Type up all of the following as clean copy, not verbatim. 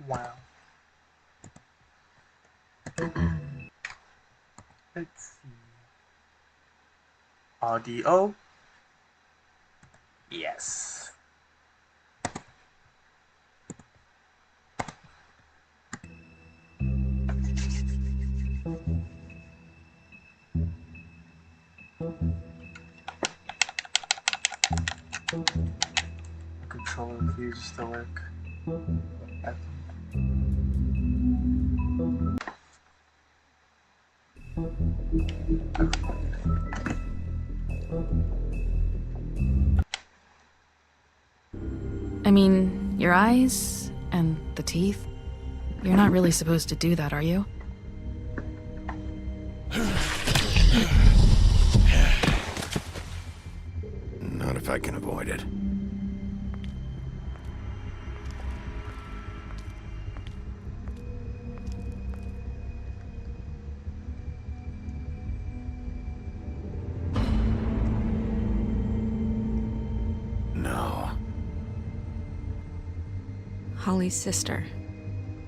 Wow. Let's see. Audio. Yes. Controller refuses to work. I mean, your eyes and the teeth. You're not really supposed to do that, are you? Not if I can avoid it. No. Holly's sister,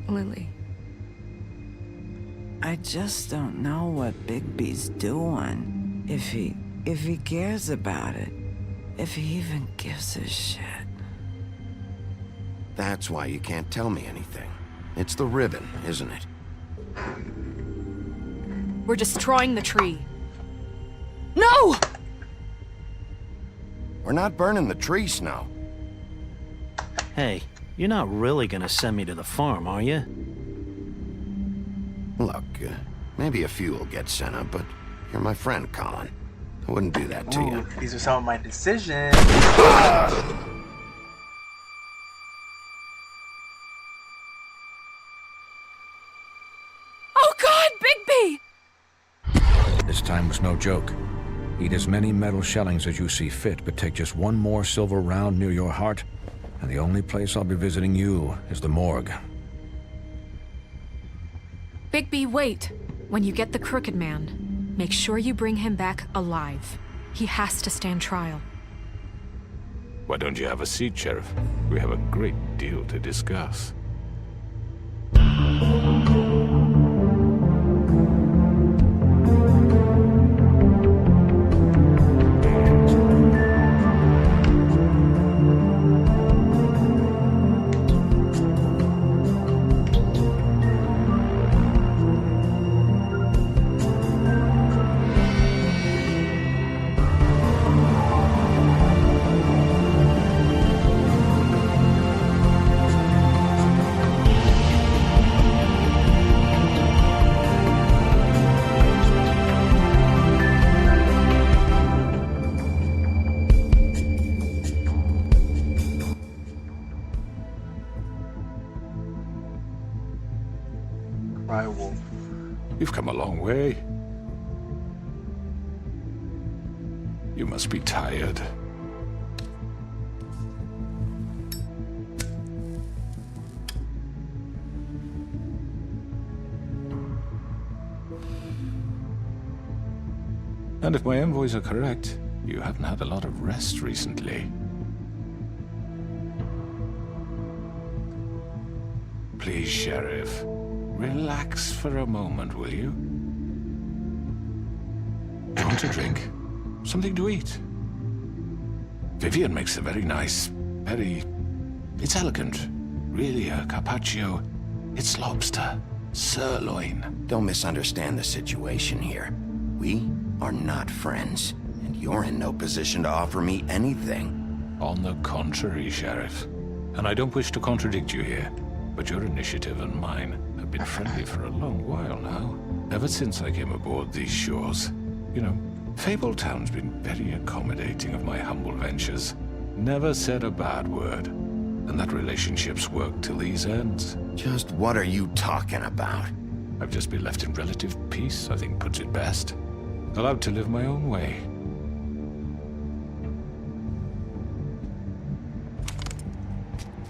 Lily. I just don't know what Bigby's doing. If he cares about it. If he even gives a shit. That's why you can't tell me anything. It's the ribbon, isn't it? We're destroying the tree. No! We're not burning the tree, Snow. Hey, you're not really gonna send me to the farm, are you? Look, maybe a few will get sent up, but you're my friend, Colin. I wouldn't do that to you. These are some of my decisions. Oh God, Bigby! This time was no joke. Eat as many metal shellings as you see fit, but take just one more silver round near your heart, and the only place I'll be visiting you is the morgue. Bigby, wait! When you get the Crooked Man, make sure you bring him back alive. He has to stand trial. Why don't you have a seat, Sheriff? We have a great deal to discuss. Cry wolf. You've come a long way. You must be tired. And if my envoys are correct, you haven't had a lot of rest recently. Please, Sheriff, relax for a moment, will you? Do you want a drink? Something to eat? Vivian makes a very nice, it's elegant. Really, a carpaccio. It's lobster, sirloin. Don't misunderstand the situation here. We are not friends, and you're in no position to offer me anything. On the contrary, Sheriff. And I don't wish to contradict you here, but your initiative and mine have been friendly for a long while now. Ever since I came aboard these shores. You know, Fabletown's been very accommodating of my humble ventures. Never said a bad word. And that relationship's worked till these ends. Just what are you talking about? I've just been left in relative peace, I think puts it best. Allowed to live my own way.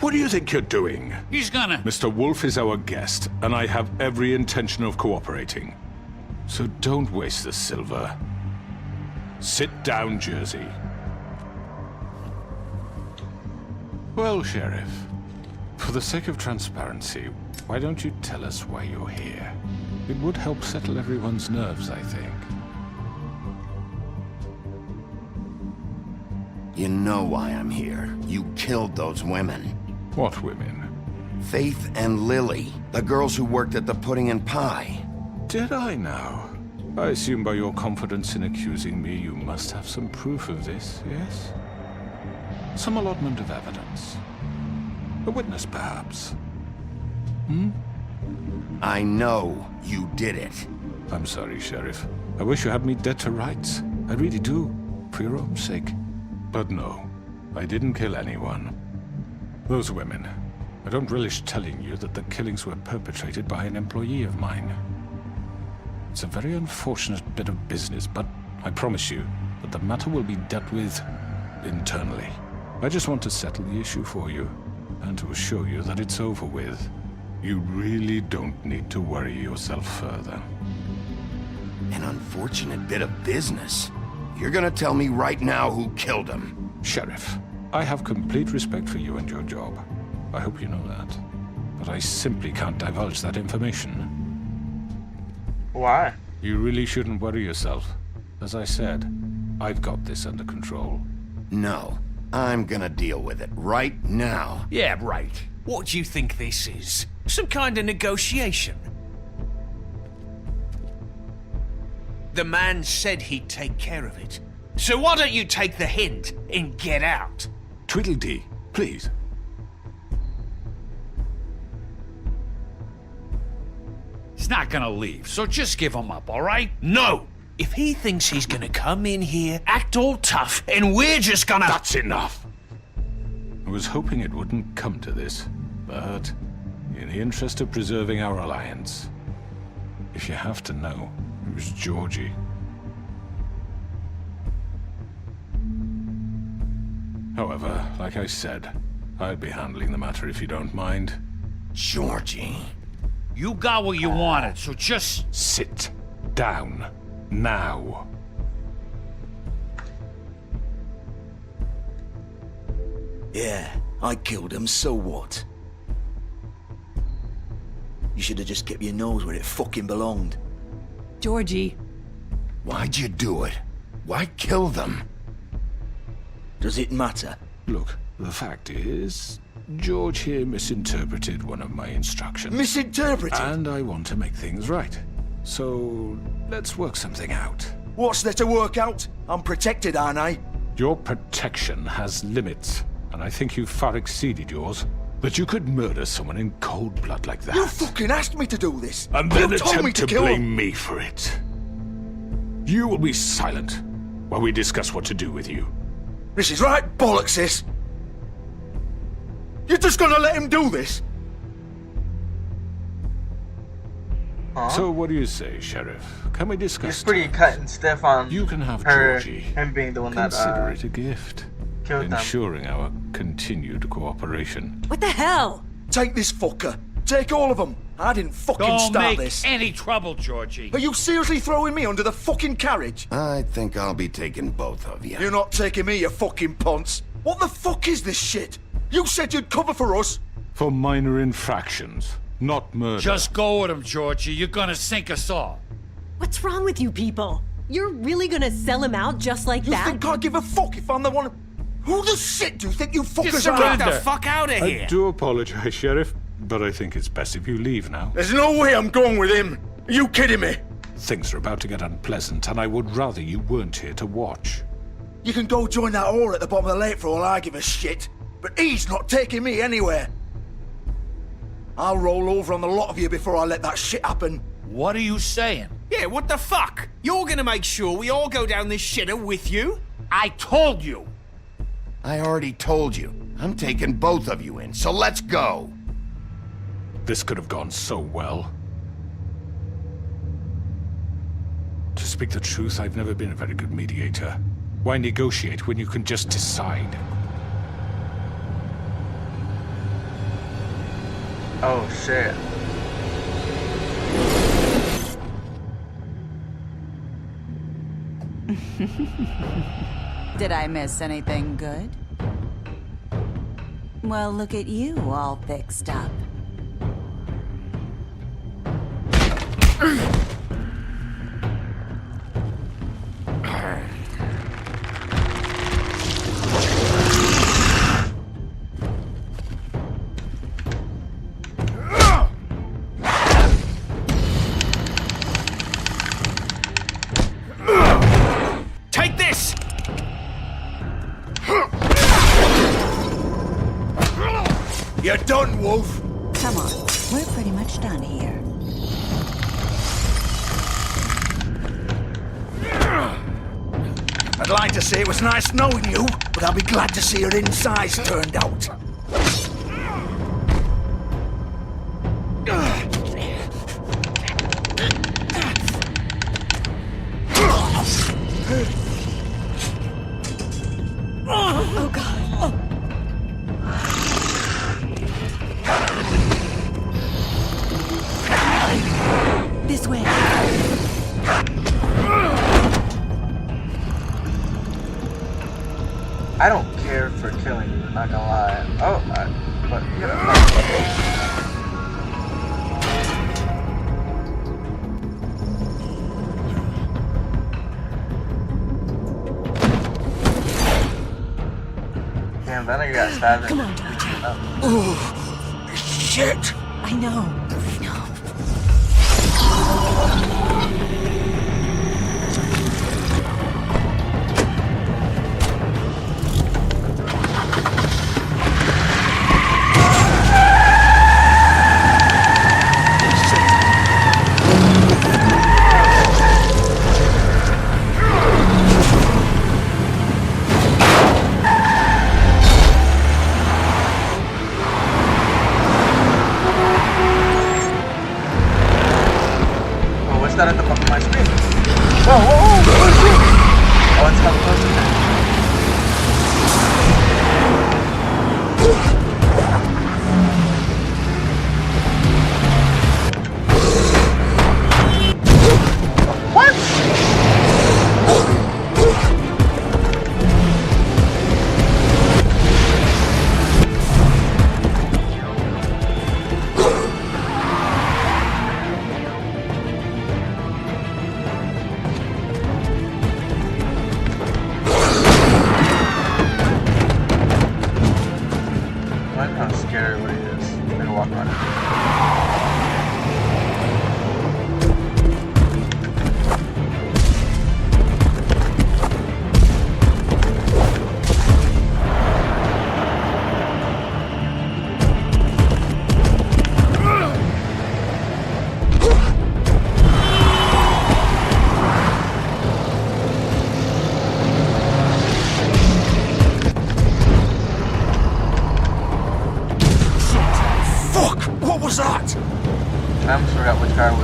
What do you think you're doing? He's gonna... Mr. Wolf is our guest, and I have every intention of cooperating. So don't waste the silver. Sit down, Jersey. Well, Sheriff, for the sake of transparency, why don't you tell us why you're here? It would help settle everyone's nerves, I think. You know why I'm here. You killed those women. What women? Faith and Lily, the girls who worked at the Pudding and Pie. Did I now? I assume by your confidence in accusing me, you must have some proof of this, yes? Some allotment of evidence. A witness, perhaps. I know you did it. I'm sorry, Sheriff. I wish you had me dead to rights. I really do, for your own sake. But no, I didn't kill anyone. Those women. I don't relish telling you that the killings were perpetrated by an employee of mine. It's a very unfortunate bit of business, but I promise you that the matter will be dealt with internally. I just want to settle the issue for you, and to assure you that it's over with. You really don't need to worry yourself further. An unfortunate bit of business. You're gonna tell me right now who killed him. Sheriff, I have complete respect for you and your job. I hope you know that. But I simply can't divulge that information. Why? You really shouldn't worry yourself. As I said, I've got this under control. No, I'm gonna deal with it right now. Yeah, right. What do you think this is? Some kind of negotiation? The man said he'd take care of it. So why don't you take the hint and get out? Tweedledee, please. He's not gonna leave, so just give him up, all right? No! If he thinks he's gonna come in here, act all tough, and we're just gonna... That's enough! I was hoping it wouldn't come to this, but in the interest of preserving our alliance, if you have to know, it was Georgie. However, like I said, I'll be handling the matter if you don't mind. Georgie. You got what you wanted, so just... Sit down. Now. Yeah, I killed him, so what? You should have just kept your nose where it fucking belonged. Georgie. Why'd you do it? Why kill them? Does it matter? Look, the fact is, George here misinterpreted one of my instructions. Misinterpreted? And I want to make things right. So, let's work something out. What's there to work out? I'm protected, aren't I? Your protection has limits, and I think you've far exceeded yours. That you could murder someone in cold blood like that. You fucking asked me to do this! And then you told me attempt to kill blame him. me for it. You will be silent while we discuss what to do with you. This is right bollocks, sis! You're just gonna let him do this? Huh? So what do you say, Sheriff? Can we discuss He's pretty terms? cut and stiff on You can have her, Georgie. him being the one that Consider it a gift, killed them. ensuring our continued cooperation. What the hell? Take this fucker. Take all of them. I didn't fucking Don't start make this. any trouble, Georgie. Are you seriously throwing me under the fucking carriage? I think I'll be taking both of you. You're not taking me, you fucking ponce. What the fuck is this shit? You said you'd cover for us. For minor infractions, not murder. Just go with him, Georgie. You're gonna sink us all. What's wrong with you people? You're really gonna sell him out just like You that? think I give a fuck if I'm the one? Who the shit do you think you fuckers surrender. are? Get the fuck out of I do apologize, Sheriff, but I think it's best if you leave now. There's no way I'm going with him. Are you kidding me? Things are about to get unpleasant, and I would rather you weren't here to watch. You can go join that whore at the bottom of the lake for all I give a shit. But he's not taking me anywhere. I'll roll over on the lot of you before I let that shit happen. What are you saying? Yeah, what the fuck? You're gonna make sure we all go down this shitter with you? I told you. I already told you. I'm taking both of you in, so let's go. This could have gone so well. To speak the truth, I've never been a very good mediator. Why negotiate when you can just decide? Oh shit. Did I miss anything good? Well, look at you, all fixed up. Take this! You're done, Wolf. Come on, we're pretty much done here. I'd like to say it was nice knowing you, but I'll be glad to see your insides turned out. Oh god. This way. I don't care for killing you, not gonna lie. Oh, but you know. Damn, that nigga got stabbed. Come on, Georgie. Oh, shit. I know. Oh, what's that at the bottom of my screen? Whoa, whoa, whoa! Oh, it's coming closer.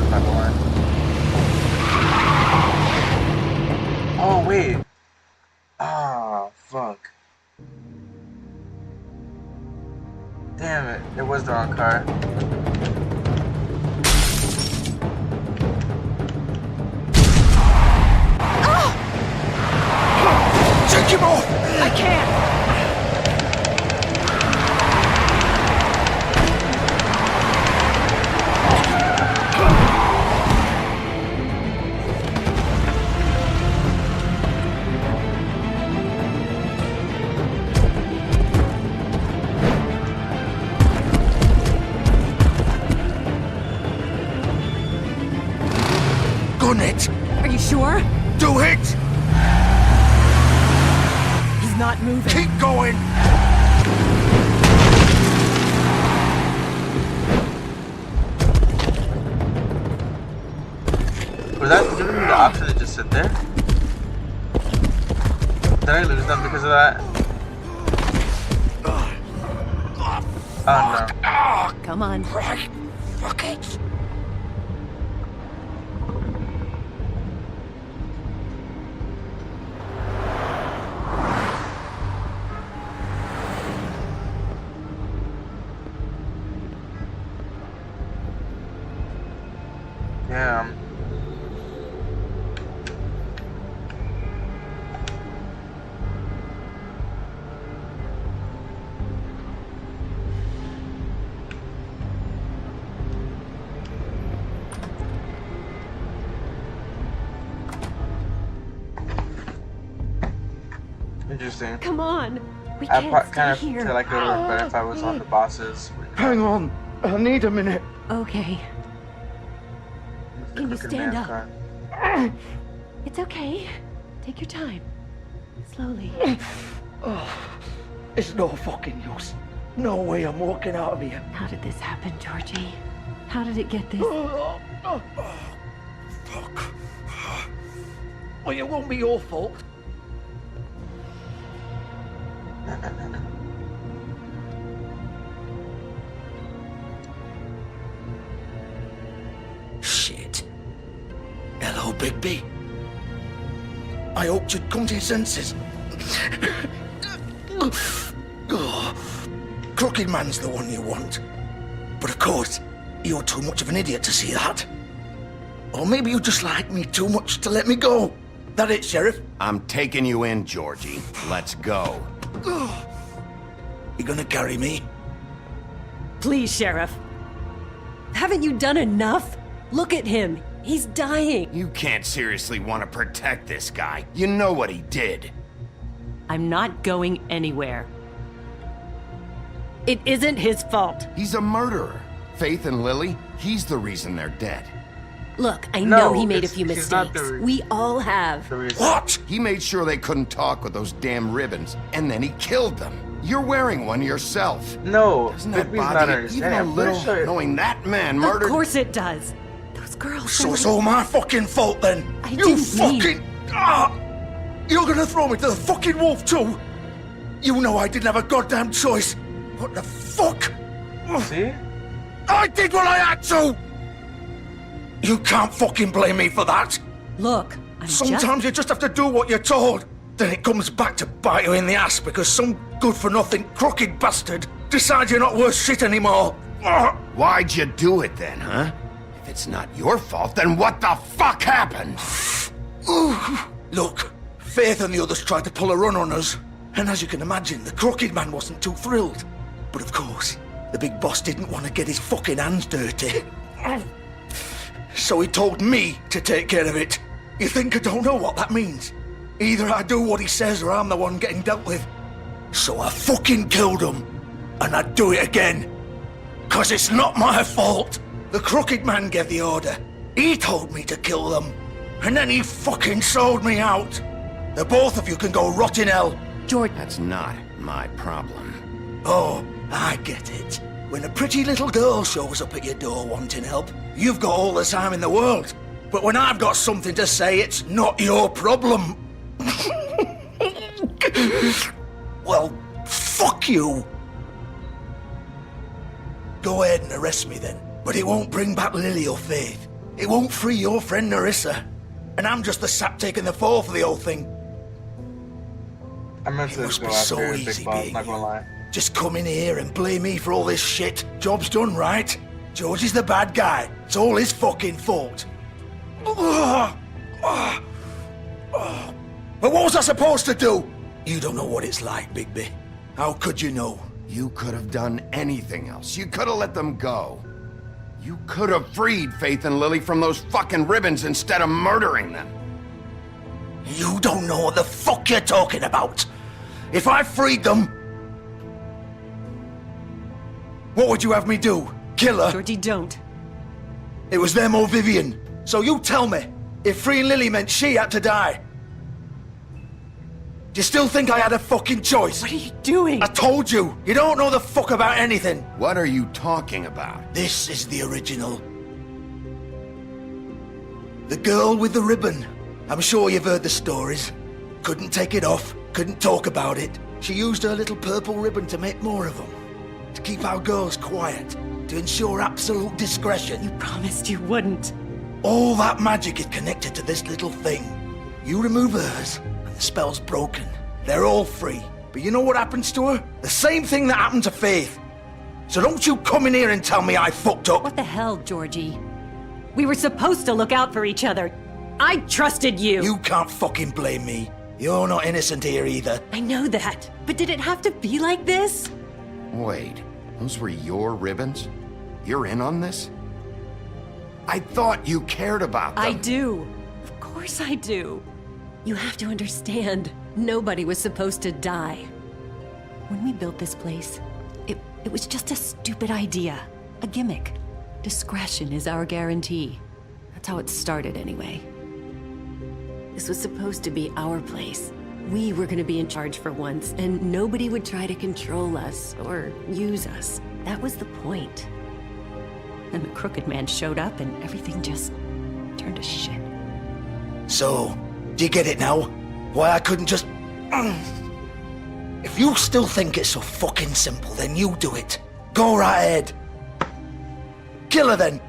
was my horn. Oh, wait. Ah, fuck. Damn it. It was the wrong car. Take him off! I can't! Gun it! Are you sure? Do it! He's not moving. Keep going! Was that giving me the option to just sit there? Did I lose them because of that? Oh no. Come on. Right. Fuck it. Damn. Interesting. Come on. We I can't kind of stay here. feel like it would work better if I was on the bosses. Hang on. I need a minute. Okay. Can you stand up? Car. It's okay. Take your time. Slowly. Oh, it's no fucking use. No way I'm walking out of here. How did this happen, Georgie? How did it get this? Fuck. Well, it won't be your fault. Shit. Hello, Bigby. I hoped you'd come to your senses. Crooked Man's the one you want. But of course, you're too much of an idiot to see that. Or maybe you just like me too much to let me go. That it, Sheriff? I'm taking you in, Georgie. Let's go. You gonna carry me? Please, Sheriff. Haven't you done enough? Look at him. He's dying. You can't seriously want to protect this guy. You know what he did. I'm not going anywhere. It isn't his fault. He's a murderer. Faith and Lily, he's the reason they're dead. Look, I No, know he made a it's- few he's not mistakes. the- We all have. The reason. What? He made sure they couldn't talk with those damn ribbons, and then he killed them. You're wearing one yourself. No, Doesn't that Bigby's not bother you understanding. even a I'm pretty little, sure. knowing that man murdered? Of course it does. Those girls. So it's all my fucking fault then? I You didn't mean- fucking... You're gonna throw me to the fucking wolf too? You know I didn't have a goddamn choice. What the fuck? See? I did what I had to! You can't fucking blame me for that. Look, I'm Sometimes you just have to do what you're told. Then it comes back to bite you in the ass because some good-for-nothing crooked bastard decides you're not worth shit anymore. Why'd you do it then, huh? If it's not your fault, then what the fuck happened? Look, Faith and the others tried to pull a run on us. And as you can imagine, the Crooked Man wasn't too thrilled. But of course, the big boss didn't want to get his fucking hands dirty. So he told me to take care of it. You think I don't know what that means? Either I do what he says or I'm the one getting dealt with. So I fucking killed him. And I'd do it again. 'Cause it's not my fault. The Crooked Man gave the order. He told me to kill them. And then he fucking sold me out. The both of you can go rot in hell. George. That's not my problem. Oh, I get it. When a pretty little girl shows up at your door wanting help, you've got all the time in the world. But when I've got something to say, it's not your problem. Well, fuck you. Go ahead and arrest me then. But it won't bring back Lily or Faith. It won't free your friend Narissa. And I'm just the sap taking the fall for the whole thing. I meant to must go be after so Big easy Boss, being not gonna you. lie. Just come in here and blame me for all this shit. Job's done, right? George is the bad guy. It's all his fucking fault. But what was I supposed to do? You don't know what it's like, Bigby. How could you know? You could have done anything else. You could have let them go. You could have freed Faith and Lily from those fucking ribbons instead of murdering them. You don't know what the fuck you're talking about. If I freed them, what would you have me do? Kill her? Georgie, don't. It was them or Vivian. So you tell me, if freeing Lily meant she had to die, do you still think I had a fucking choice? What are you doing? I told you, you don't know the fuck about anything. What are you talking about? This is the original. The girl with the ribbon. I'm sure you've heard the stories. Couldn't take it off, couldn't talk about it. She used her little purple ribbon to make more of them. To keep our girls quiet. To ensure absolute discretion. You promised you wouldn't. All that magic is connected to this little thing. You remove hers, and the spell's broken. They're all free. But you know what happens to her? The same thing that happened to Faith. So don't you come in here and tell me I fucked up. What the hell, Georgie? We were supposed to look out for each other. I trusted you. You can't fucking blame me. You're not innocent here either. I know that. But did it have to be like this? Wait, those were your ribbons? You're in on this? I thought you cared about them. I do. Of course I do. You have to understand, nobody was supposed to die. When we built this place, it was just a stupid idea. A gimmick. Discretion is our guarantee. That's how it started anyway. This was supposed to be our place. We were gonna be in charge for once, and nobody would try to control us or use us. That was the point. Then the Crooked Man showed up and everything just turned to shit. So, do you get it now? Why I couldn't just... If you still think it's so fucking simple, then you do it. Go right ahead. Kill her then.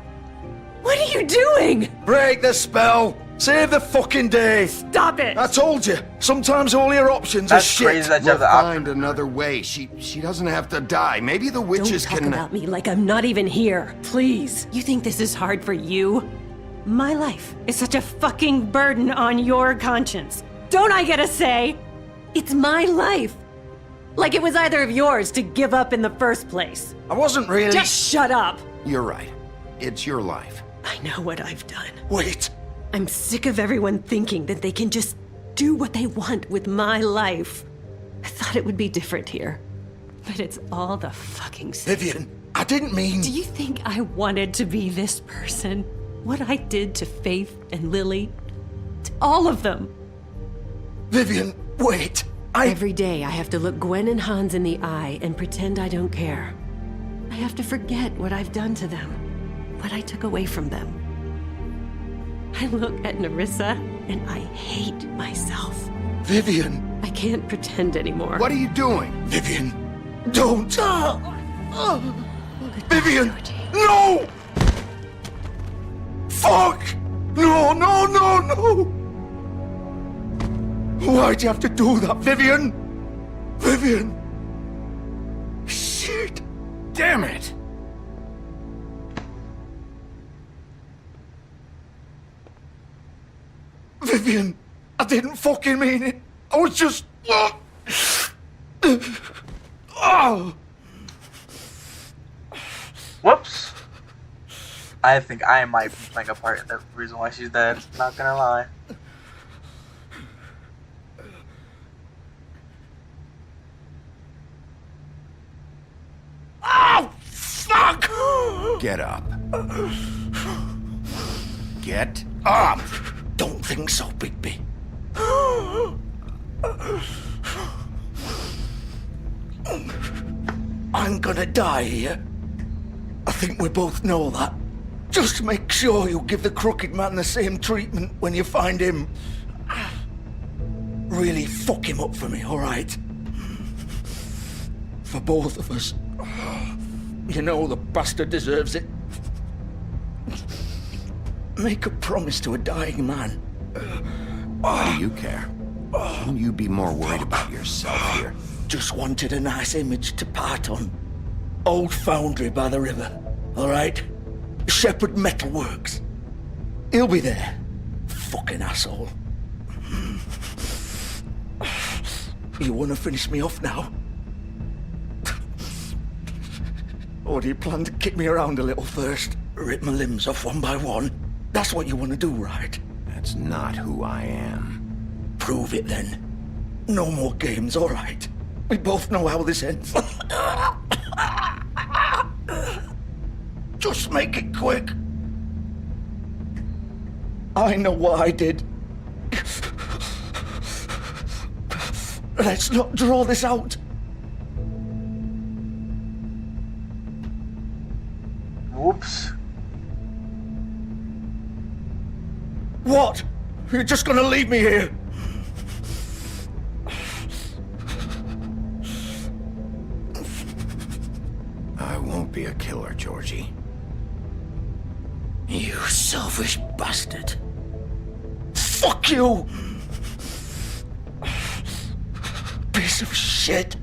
What are you doing? Break the spell. Save the fucking day. Stop it. I told you. Sometimes all your options are That's shit. crazy that you We'll have the option. find another way. She doesn't have to die. Maybe the witches Don't talk can... about me like I'm not even here. Please. You think this is hard for you? My life is such a fucking burden on your conscience. Don't I get a say? It's my life. Like it was either of yours to give up in the first place. I wasn't really... Just shut up. You're right. It's your life. I know what I've done. Wait. I'm sick of everyone thinking that they can just do what they want with my life. I thought it would be different here. But it's all the fucking same. Vivian, I didn't mean... Do you think I wanted to be this person? What I did to Faith and Lily? To all of them? Vivian, wait. Every day I have to look Gwen and Hans in the eye and pretend I don't care. I have to forget what I've done to them. What I took away from them. I look at Narissa and I hate myself. Vivian. I can't pretend anymore. What are you doing? Vivian, don't. Vivian, Georgie. no! Fuck! No, no, no, no! Why'd you have to do that, Vivian? Vivian! Shit! Damn it! Vivian, I didn't fucking mean it. I was just... Oh. Whoops. I think I might be playing a part in the reason why she's dead. Not gonna lie. Oh, fuck! Get up. Get up! Don't think so, Bigby. I'm gonna die here. I think we both know that. Just make sure you give the Crooked Man the same treatment when you find him. Really fuck him up for me, alright? For both of us. You know the bastard deserves it. make a promise to a dying man. Why do you care? Shouldn't you be more worried about yourself here? Just wanted a nice image to part on. Old foundry by the river, all right? Shepherd Metalworks. He'll be there. Fucking asshole. You want to finish me off now? Or do you plan to kick me around a little first? Rip my limbs off one by one? That's what you want to do, right? That's not who I am. Prove it then. No more games, all right? We both know how this ends. Just make it quick. I know what I did. Let's not draw this out. Whoops. What? You're just gonna leave me here? I won't be a killer, Georgie. You selfish bastard. Fuck you! Piece of shit.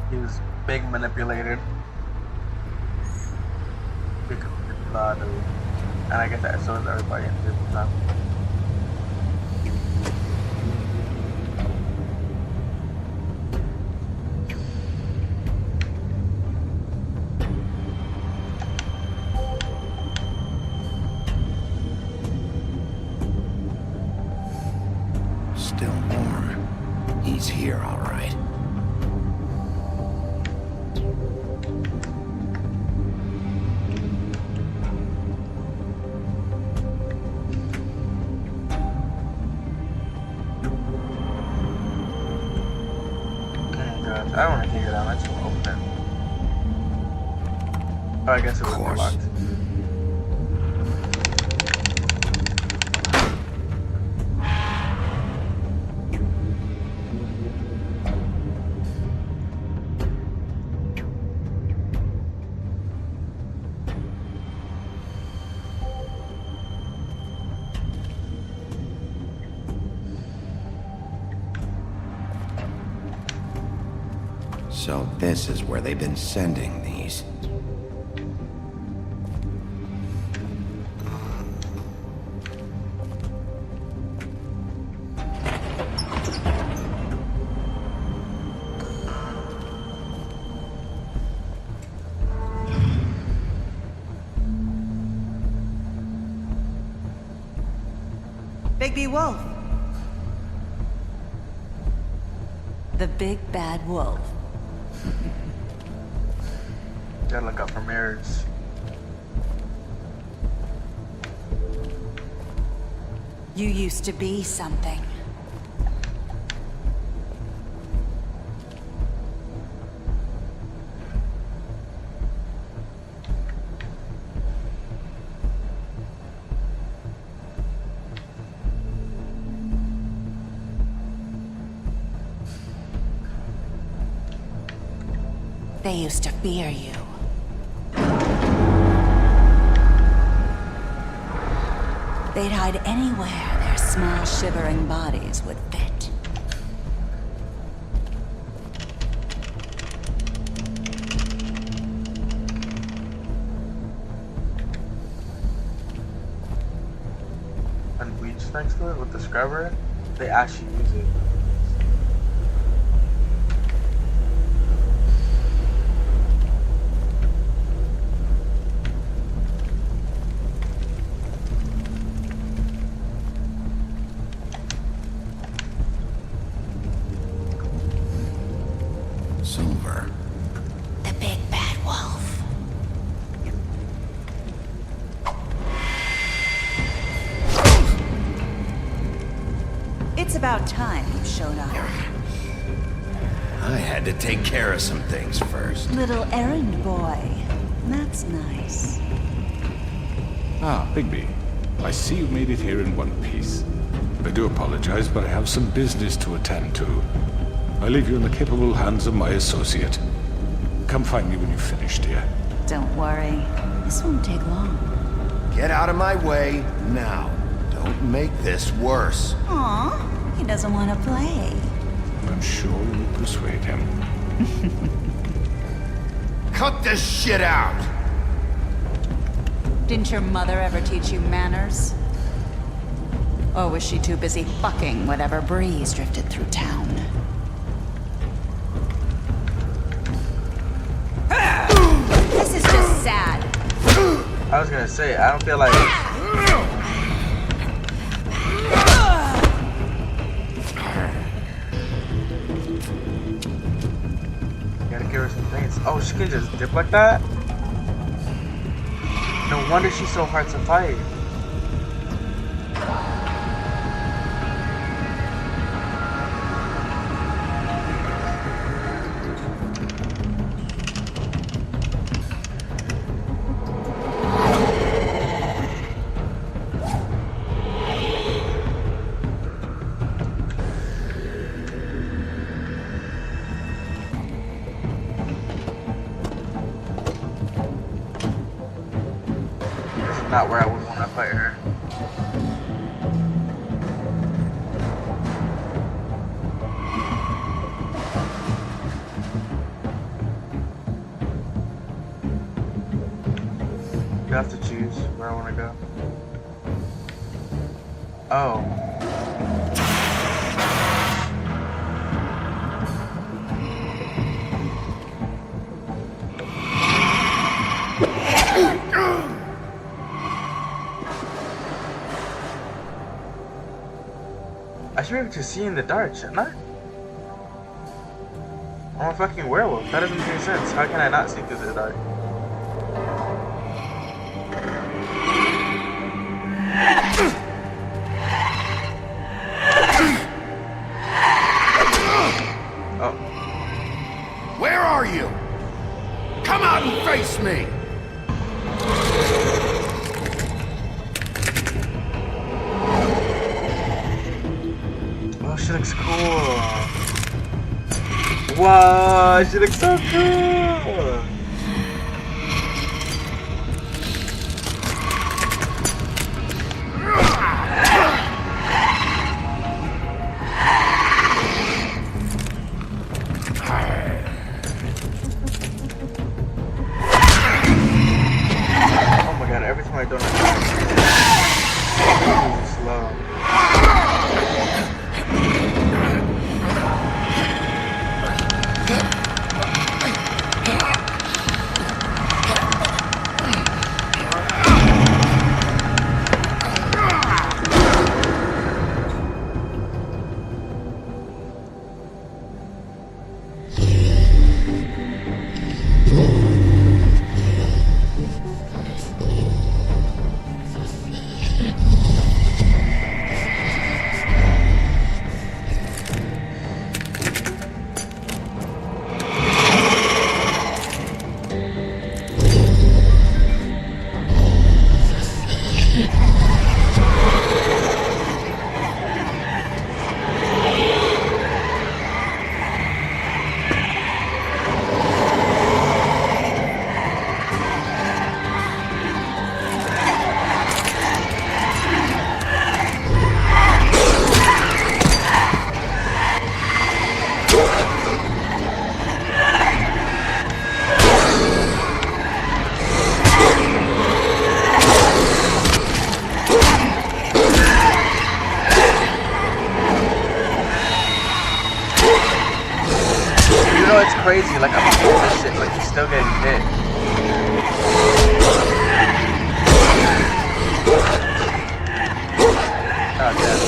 He was big manipulated. Big manipulated. And I get that, so is everybody in this time. Still warm. He's here, all right. I don't want to take it down. I just want to open it. Oh, I guess it was locked. So this is where they've been sending these. Bigby Wolf. The big bad wolf. Gotta look out for mirrors. You used to be something. They used to fear you. They'd hide anywhere their small, shivering bodies would fit. And bleach next to it with the scrubber, they actually use it. Silver. The big bad wolf. It's about time you showed up. I had to take care of some things first. Little errand boy. That's nice. Ah, Bigby. I see you made it here in one piece. I do apologize, but I have some business to attend to. I leave you in the capable hands of my associate. Come find me when you've finished, dear. Don't worry. This won't take long. Get out of my way now. Don't make this worse. Aw, he doesn't want to play. I'm sure you'll persuade him. Cut this shit out! Didn't your mother ever teach you manners? Or was she too busy fucking whatever breeze drifted through town? This is just sad. I was gonna say, I don't feel like. Gotta give her some things. Oh, she can just dip like that? No wonder she's so hard to fight. Not where I would want to fight her. You have to choose where I want to go. Oh. I should be able to see in the dark, shouldn't I? I'm a fucking werewolf. That doesn't make any sense. How can I not see through the dark? Oh. Where are you? Come out and face me! Oh, she looks cool. Wow, she looks so cool. Oh my god, every time I don't attack, it's slow. It's crazy, like I'm doing this shit, but he's still getting hit. Oh, yeah.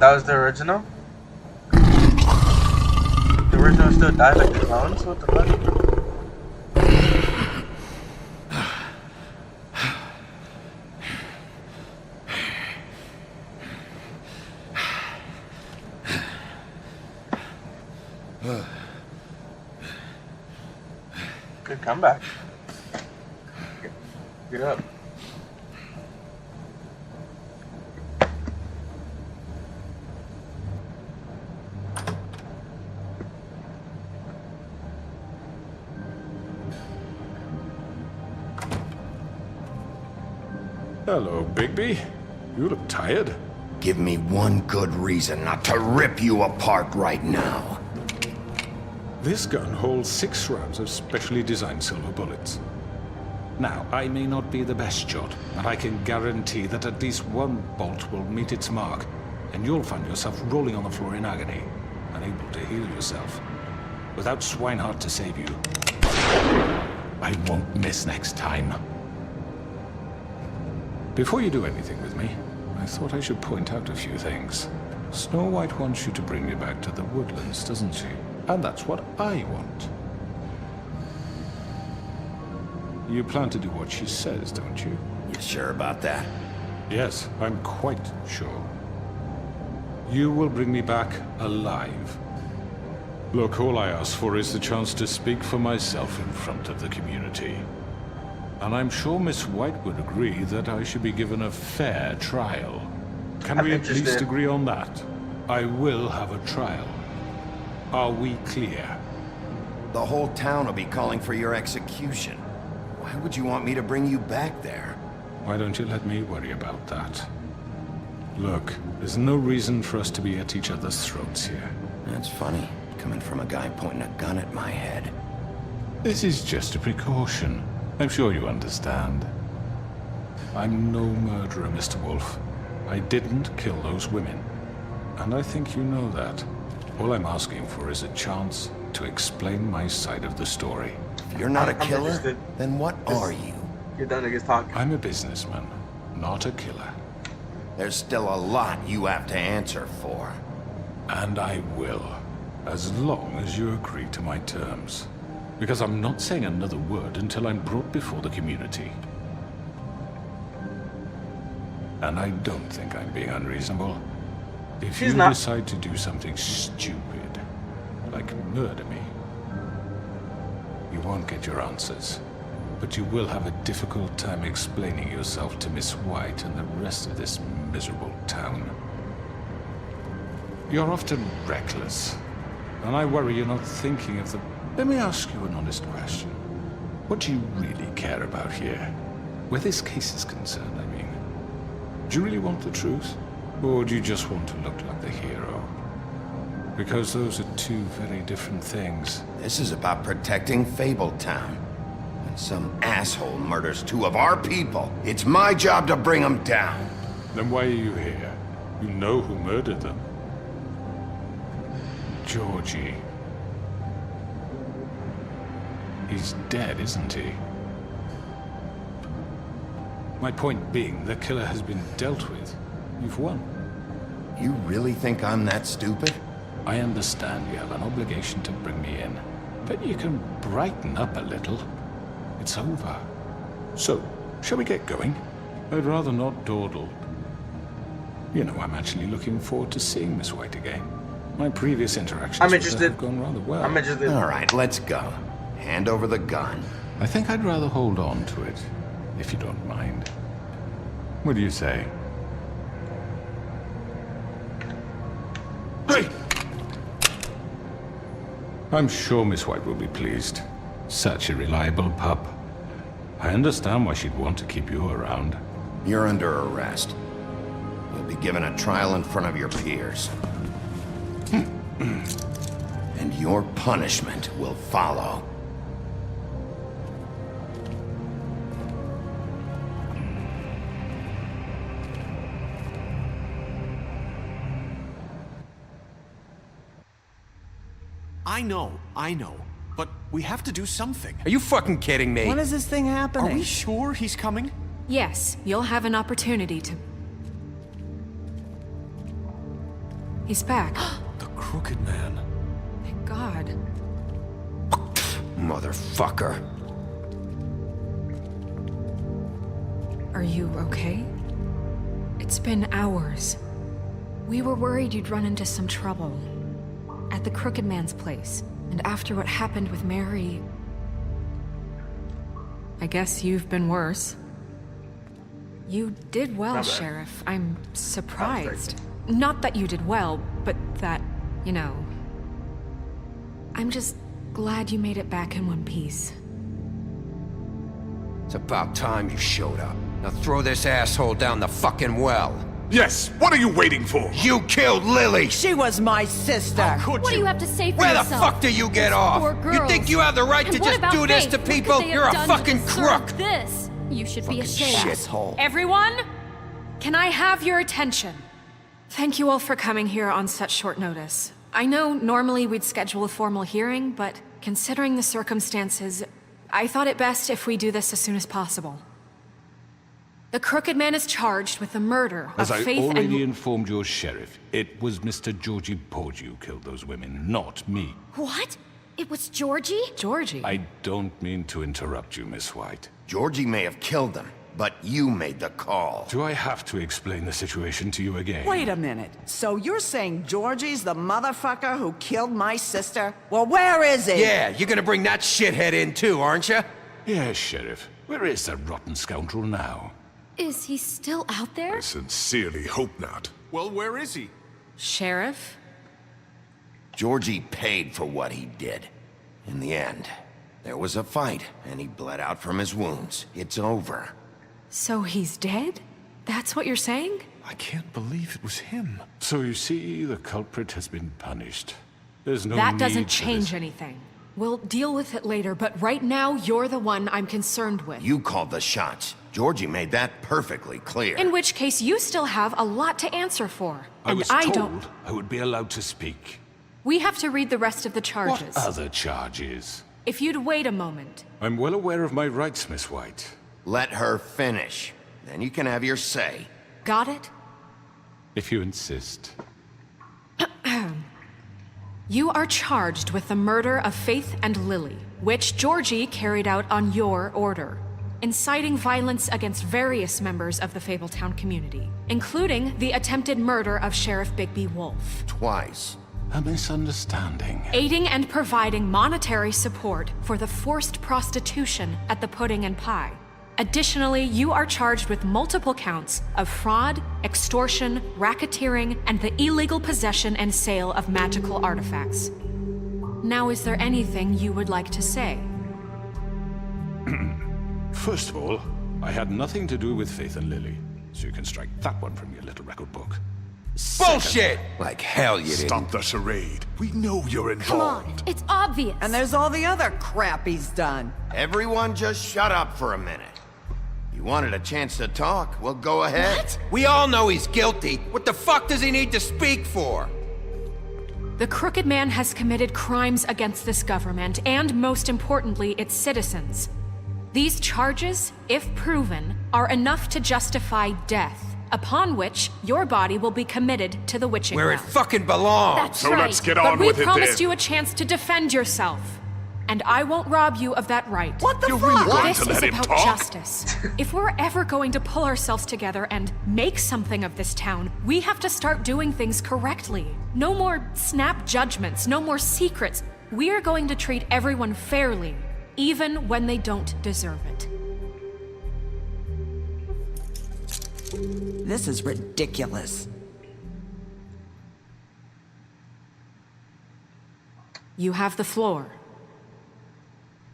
That was the original? The original still died like the clones? What the fuck? Good comeback. Get up. Hello, Bigby. You look tired. Give me one good reason not to rip you apart right now. This gun holds 6 rounds of specially designed silver bullets. Now, I may not be the best shot, but I can guarantee that at least one bolt will meet its mark, and you'll find yourself rolling on the floor in agony, unable to heal yourself. Without Swinehart to save you, I won't miss next time. Before you do anything with me, I thought I should point out a few things. Snow White wants you to bring me back to the woodlands, doesn't she? And that's what I want. You plan to do what she says, don't you? You sure about that? Yes, I'm quite sure. You will bring me back alive. Look, all I ask for is the chance to speak for myself in front of the community. And I'm sure Miss White would agree that I should be given a fair trial. Can we at least agree on that? I will have a trial. Are we clear? The whole town will be calling for your execution. Why would you want me to bring you back there? Why don't you let me worry about that? Look, there's no reason for us to be at each other's throats here. That's funny, coming from a guy pointing a gun at my head. This is just a precaution. I'm sure you understand. I'm no murderer, Mr. Wolf. I didn't kill those women. And I think you know that. All I'm asking for is a chance to explain my side of the story. If you're not a killer, then what are you? You're done niggas talking. I'm a businessman, not a killer. There's still a lot you have to answer for. And I will, as long as you agree to my terms. Because I'm not saying another word until I'm brought before the community. And I don't think I'm being unreasonable. If you decide to do something stupid, like murder me, you won't get your answers. But you will have a difficult time explaining yourself to Miss White and the rest of this miserable town. You're often reckless, and I worry you're not thinking of the... Let me ask you an honest question. What do you really care about here? Where this case is concerned, I mean. Do you really want the truth? Or do you just want to look like the hero? Because those are two very different things. This is about protecting Fabletown. And some asshole murders 2 of our people. It's my job to bring them down. Then why are you here? You know who murdered them. Georgie. He's dead, isn't he? My point being, the killer has been dealt with. You've won. You really think I'm that stupid? I understand you have an obligation to bring me in, but you can brighten up a little. It's over. So, shall we get going? I'd rather not dawdle. You know, I'm actually looking forward to seeing Miss White again. My previous interactions with her have gone rather well. I'm interested. All right, let's go. Hand over the gun. I think I'd rather hold on to it, if you don't mind. What do you say? Hey! I'm sure Miss White will be pleased. Such a reliable pup. I understand why she'd want to keep you around. You're under arrest. You'll be given a trial in front of your peers. And your punishment will follow. I know. But we have to do something. Are you fucking kidding me? When is this thing happening? Are we sure he's coming? Yes, you'll have an opportunity to... He's back. The Crooked Man. Thank God. Motherfucker. Are you okay? It's been hours. We were worried you'd run into some trouble. At the Crooked Man's place. And after what happened with Mary... I guess you've been worse. You did well, Not bad. Sheriff. I'm surprised. Not that you did well, but that, you know... I'm just glad you made it back in one piece. It's about time you showed up. Now throw this asshole down the fucking well. Yes, what are you waiting for? You killed Lily! She was my sister. What do you have to say for Where the yourself? fuck do you get Those off? poor You girls. think you have the right And to what just about do this Faith? to What could people? they have You're a done to fucking deserve crook! This. You should be ashamed. Shithole. Everyone, can I have your attention? Thank you all for coming here on such short notice. I know normally we'd schedule a formal hearing, but considering the circumstances, I thought it best if we do this as soon as possible. The Crooked Man is charged with the murder As of I Faith already and... informed your sheriff, it was Mr. Georgie Porgy who killed those women, not me. What? It was Georgie? Georgie? I don't mean to interrupt you, Miss White. Georgie may have killed them, but you made the call. Do I have to explain the situation to you again? Wait a minute. So you're saying Georgie's the motherfucker who killed my sister? Well, where is he? Yeah, you're gonna bring that shithead in too, aren't you? Yes, Sheriff. Where is that rotten scoundrel now? Is he still out there? Sincerely hope not. Well, where is he? Sheriff? Georgie paid for what he did. In the end, there was a fight, and he bled out from his wounds. It's over. So he's dead? That's what you're saying? I can't believe it was him. So you see, the culprit has been punished. There's no That need doesn't for change this. anything. We'll deal with it later, but right now, you're the one I'm concerned with. You called the shots. Georgie made that perfectly clear. In which case, you still have a lot to answer for. I And was I told don't... I would be allowed to speak. We have to read the rest of the charges. What other charges? If you'd wait a moment. I'm well aware of my rights, Miss White. Let her finish. Then you can have your say. Got it? If you insist. You are charged with the murder of Faith and Lily, which Georgie carried out on your order, inciting violence against various members of the Fabletown community, including the attempted murder of Sheriff Bigby Wolf. Twice. A misunderstanding. Aiding and providing monetary support for the forced prostitution at the Pudding and Pie. Additionally, you are charged with multiple counts of fraud, extortion, racketeering, and the illegal possession and sale of magical artifacts. Now, is there anything you would like to say? First of all, I had nothing to do with Faith and Lily, so you can strike that one from your little record book. Bullshit! Like hell you didn't. Stop the charade. We know you're Come on, it's obvious. And there's all the other crap he's done. Everyone just shut up for a minute. You wanted a chance to talk? Well, go ahead. What? We all know he's guilty. What the fuck does he need to speak for? The Crooked Man has committed crimes against this government and, most importantly, its citizens. These charges, if proven, are enough to justify death, upon which your body will be committed to the witching Where it well. fucking belongs. That's So right. let's get But on we with it promised then. you a chance to defend yourself. And I won't rob you of that right. What the You're fuck? really going This to is let him about talk? justice. If we're ever going to pull ourselves together and make something of this town, we have to start doing things correctly. No more snap judgments, no more secrets. We are going to treat everyone fairly, even when they don't deserve it. This is ridiculous. You have the floor.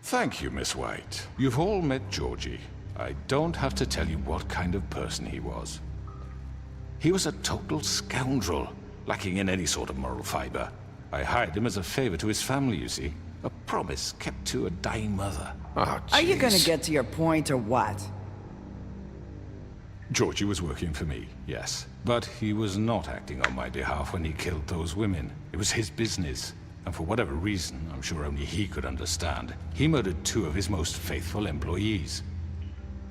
Thank you, Miss White. You've all met Georgie. I don't have to tell you what kind of person he was. He was a total scoundrel, lacking in any sort of moral fiber. I hired him as a favor to his family, you see. A promise kept to a dying mother. Oh, Are you gonna jeez. get to your point or what? Georgie was working for me, yes. But he was not acting on my behalf when he killed those women. It was his business. And for whatever reason, I'm sure only he could understand, he murdered 2 of his most faithful employees.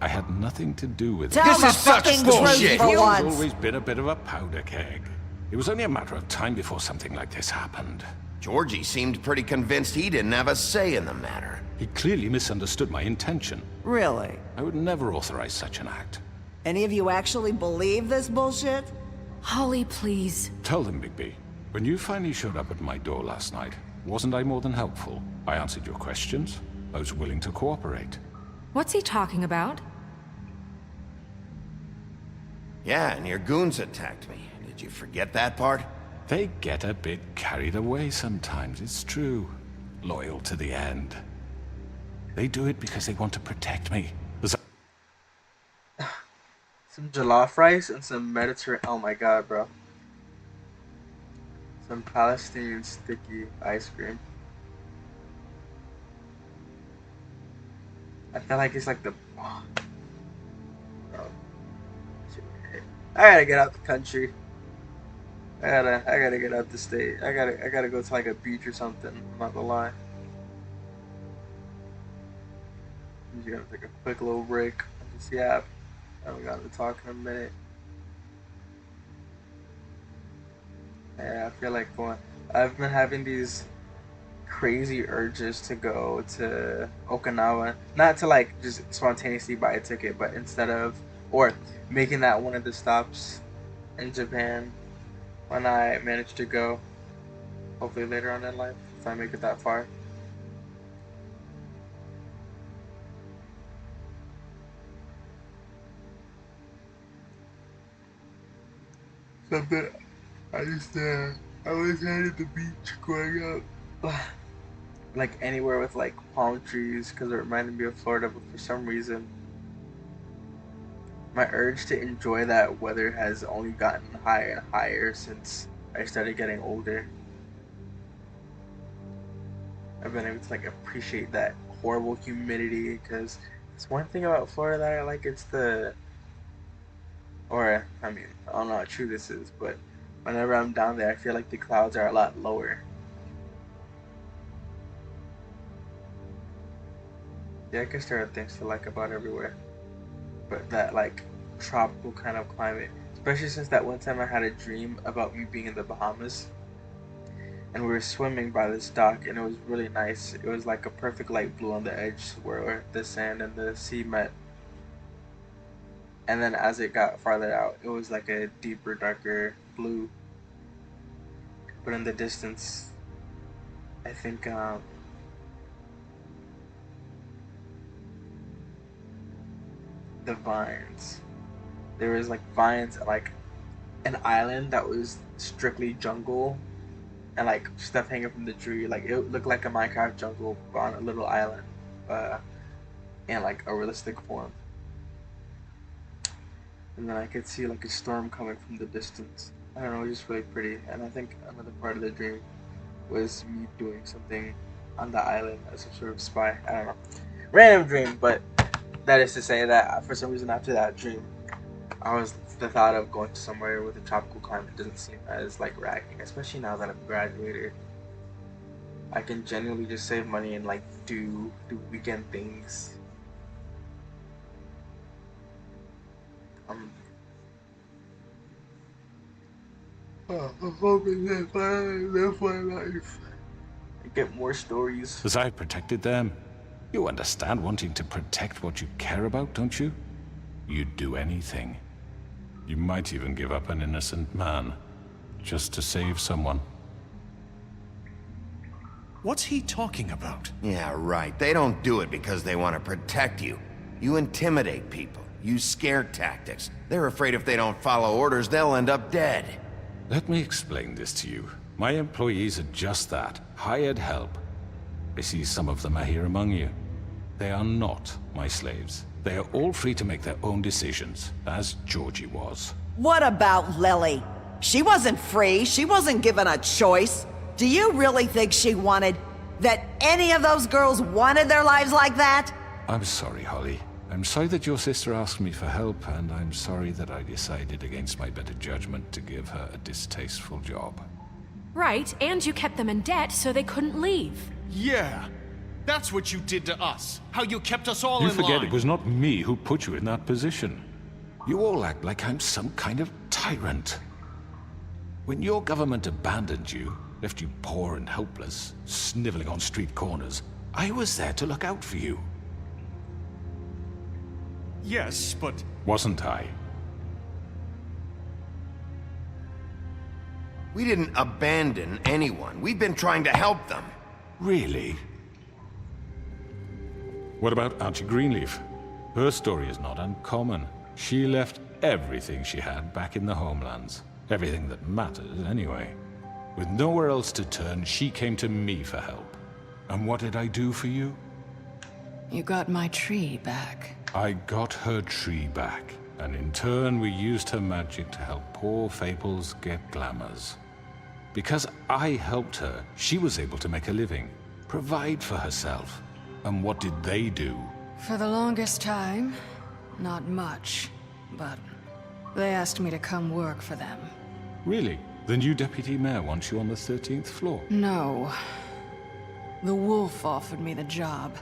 I had nothing to do with it. Tell This the is such fucking bullshit. truth for He's once. always been a bit of a powder keg. It was only a matter of time before something like this happened. Georgie seemed pretty convinced he didn't have a say in the matter. He clearly misunderstood my intention. Really? I would never authorize such an act. Any of you actually believe this bullshit? Holly, please. Tell them, Bigby. When you finally showed up at my door last night, wasn't I more than helpful? I answered your questions. I was willing to cooperate. What's he talking about? Yeah, and your goons attacked me. Did you forget that part? They get a bit carried away sometimes, it's true. Loyal to the end. They do it because they want to protect me. Some jollof rice and some Mediterranean. Oh my god, bro. Some Palestinian sticky ice cream. I feel like it's like the. Oh. Bro. I gotta get out the country. I gotta get out the state. I gotta go to like a beach or something. I'm not gonna lie. I'm just gonna take a quick little break. Just yap. I haven't gotten to talk in a minute. Yeah, I feel like going. I've been having these crazy urges to go to Okinawa. Not to like just spontaneously buy a ticket, but instead of, or making that one of the stops in Japan when I manage to go. Hopefully later on in life, if I make it that far. Something I always hated the beach growing up. Like anywhere with like palm trees, because it reminded me of Florida, but for some reason my urge to enjoy that weather has only gotten higher and higher since I started getting older. I've been able to like appreciate that horrible humidity, because it's one thing about Florida that I like, it's the, or I mean, I don't know how true this is, but whenever I'm down there I feel like the clouds are a lot lower. Yeah, I guess there are things to like about everywhere, but that like tropical kind of climate, especially since that one time I had a dream about me being in the Bahamas and we were swimming by this dock and it was really nice. It was like a perfect light blue on the edge where the sand and the sea met, and then as it got farther out it was like a deeper, darker blue, but in the distance I think the vines. There was like vines, like an island that was strictly jungle, and like stuff hanging from the tree. Like it looked like a Minecraft jungle on a little island, in like a realistic form. And then I could see like a storm coming from the distance. I don't know, it was just really pretty. And I think another part of the dream was me doing something on the island as some sort of spy. I don't know. Random dream, but that is to say that for some reason after that dream, the thought of going to somewhere with a tropical climate doesn't seem as like ragging, especially now that I'm graduated. I can genuinely just save money and like do weekend things. I'm hoping that I live my life and get more stories. As I protected them. You understand wanting to protect what you care about, don't you? You'd do anything. You might even give up an innocent man, just to save someone. What's he talking about? Yeah, right. They don't do it because they want to protect you. You intimidate people, use scare tactics. They're afraid if they don't follow orders, they'll end up dead. Let me explain this to you. My employees are just that, hired help. I see some of them are here among you. They are not my slaves. They are all free to make their own decisions, as Georgie was. What about Lily? She wasn't free. She wasn't given a choice. Do you really think she wanted... that any of those girls wanted their lives like that? I'm sorry, Holly. I'm sorry that your sister asked me for help, and I'm sorry that I decided against my better judgment to give her a distasteful job. Right, and you kept them in debt so they couldn't leave. Yeah, that's what you did to us. How you kept us all in line. You forget it was not me who put you in that position. You all act like I'm some kind of tyrant. When your government abandoned you, left you poor and helpless, sniveling on street corners, I was there to look out for you. Yes, but... Wasn't I? We didn't abandon anyone. We've been trying to help them. Really? What about Auntie Greenleaf? Her story is not uncommon. She left everything she had back in the homelands. Everything that mattered, anyway. With nowhere else to turn, she came to me for help. And what did I do for you? You got my tree back. I got her tree back. And in turn, we used her magic to help poor Fables get glamours. Because I helped her, she was able to make a living, provide for herself. And what did they do? For the longest time, not much, but they asked me to come work for them. Really? The new deputy mayor wants you on the 13th floor? No. The wolf offered me the job.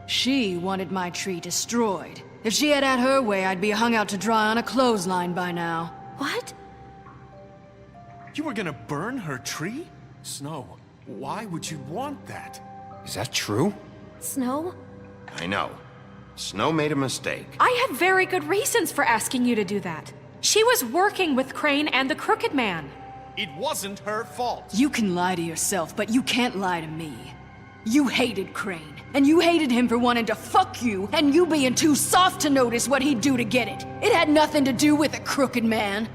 She wanted my tree destroyed. If she had her way, I'd be hung out to dry on a clothesline by now. What? You were gonna burn her tree? Snow, why would you want that? Is that true? Snow? I know. Snow made a mistake. I had very good reasons for asking you to do that. She was working with Crane and the Crooked Man. It wasn't her fault. You can lie to yourself, but you can't lie to me. You hated Crane, and you hated him for wanting to fuck you, and you being too soft to notice what he'd do to get it. It had nothing to do with the Crooked Man.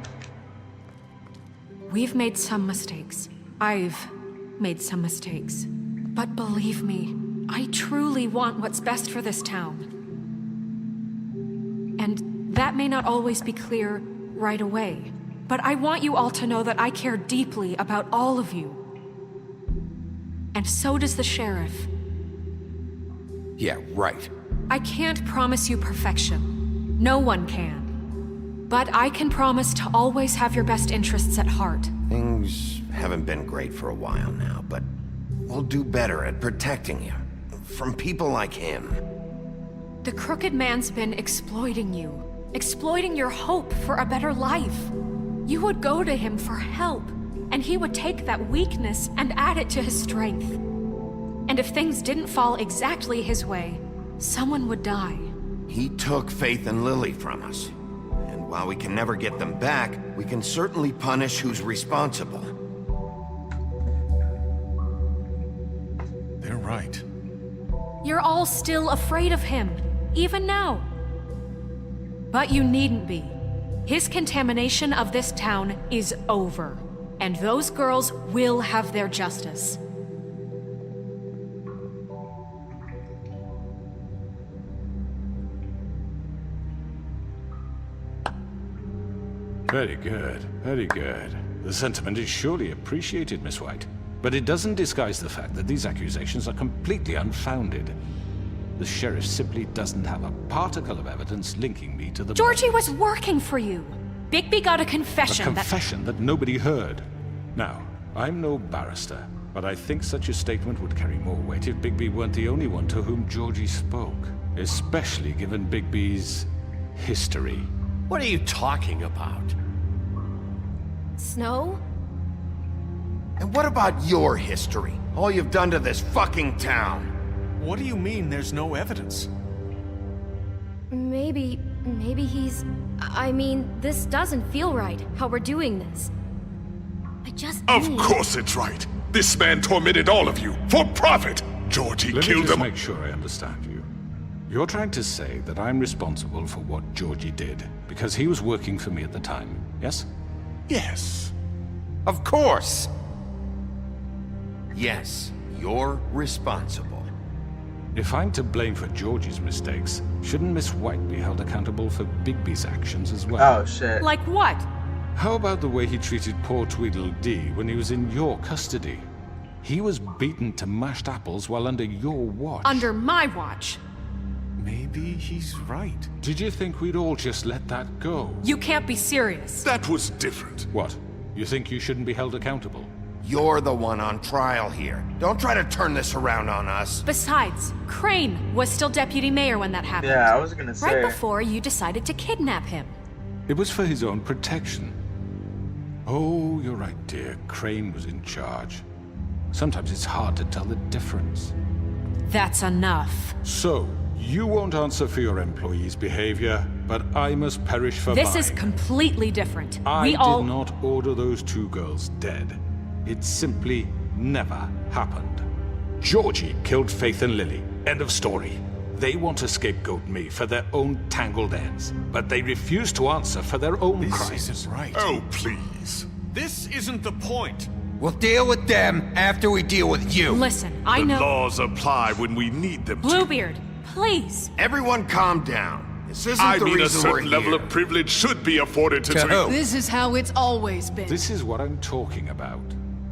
We've made some mistakes. I've made some mistakes. But believe me, I truly want what's best for this town. And that may not always be clear right away, but I want you all to know that I care deeply about all of you. And so does the sheriff. Yeah, right. I can't promise you perfection. No one can. But I can promise to always have your best interests at heart. Things haven't been great for a while now, but we'll do better at protecting you. From people like him. The Crooked Man's been exploiting you. Exploiting your hope for a better life. You would go to him for help, and he would take that weakness and add it to his strength. And if things didn't fall exactly his way, someone would die. He took Faith and Lily from us. And while we can never get them back, we can certainly punish who's responsible. They're right. You're all still afraid of him, even now. But you needn't be. His contamination of this town is over, and those girls will have their justice. Very good, very good. The sentiment is surely appreciated, Miss White. But it doesn't disguise the fact that these accusations are completely unfounded. The sheriff simply doesn't have a particle of evidence linking me to the... Georgie was working for you. Bigby got a confession A confession that nobody heard. Now, I'm no barrister, but I think such a statement would carry more weight if Bigby weren't the only one to whom Georgie spoke. Especially given Bigby's history. What are you talking about? Snow? And what about your history? All you've done to this fucking town? What do you mean there's no evidence? Maybe he's... I mean, this doesn't feel right, how we're doing this. I just Of course it's right. This man tormented all of you, for profit! Georgie Let killed me just them. make sure I understand you. You're trying to say that I'm responsible for what Georgie did, because he was working for me at the time, yes? Yes. Of course! Yes, you're responsible. If I'm to blame for Georgie's mistakes, shouldn't Miss White be held accountable for Bigby's actions as well? Oh, shit. Like what? How about the way he treated poor Tweedledee when he was in your custody? He was beaten to mashed apples while under your watch. Under my watch. Maybe he's right. Did you think we'd all just let that go? You can't be serious. That was different. What? You think you shouldn't be held accountable? You're the one on trial here. Don't try to turn this around on us. Besides, Crane was still deputy mayor when that happened. Yeah, I was gonna say. Right before you decided to kidnap him. It was for his own protection. Oh, you're right, dear. Crane was in charge. Sometimes it's hard to tell the difference. That's enough. So, you won't answer for your employees' behavior, but I must perish for This mine. is completely different. I We all... did not order those 2 girls dead. It simply never happened. Georgie killed Faith and Lily. End of story. They want to scapegoat me for their own tangled ends, but they refuse to answer for their own crimes. This isn't right. Oh, please. This isn't the point. We'll deal with them after we deal with you. Listen, I The know... laws apply when we need them to. Bluebeard, please. Everyone calm down. This isn't I the mean, a reason we're certain level here. of privilege should be afforded to... who? This is how it's always been. This is what I'm talking about.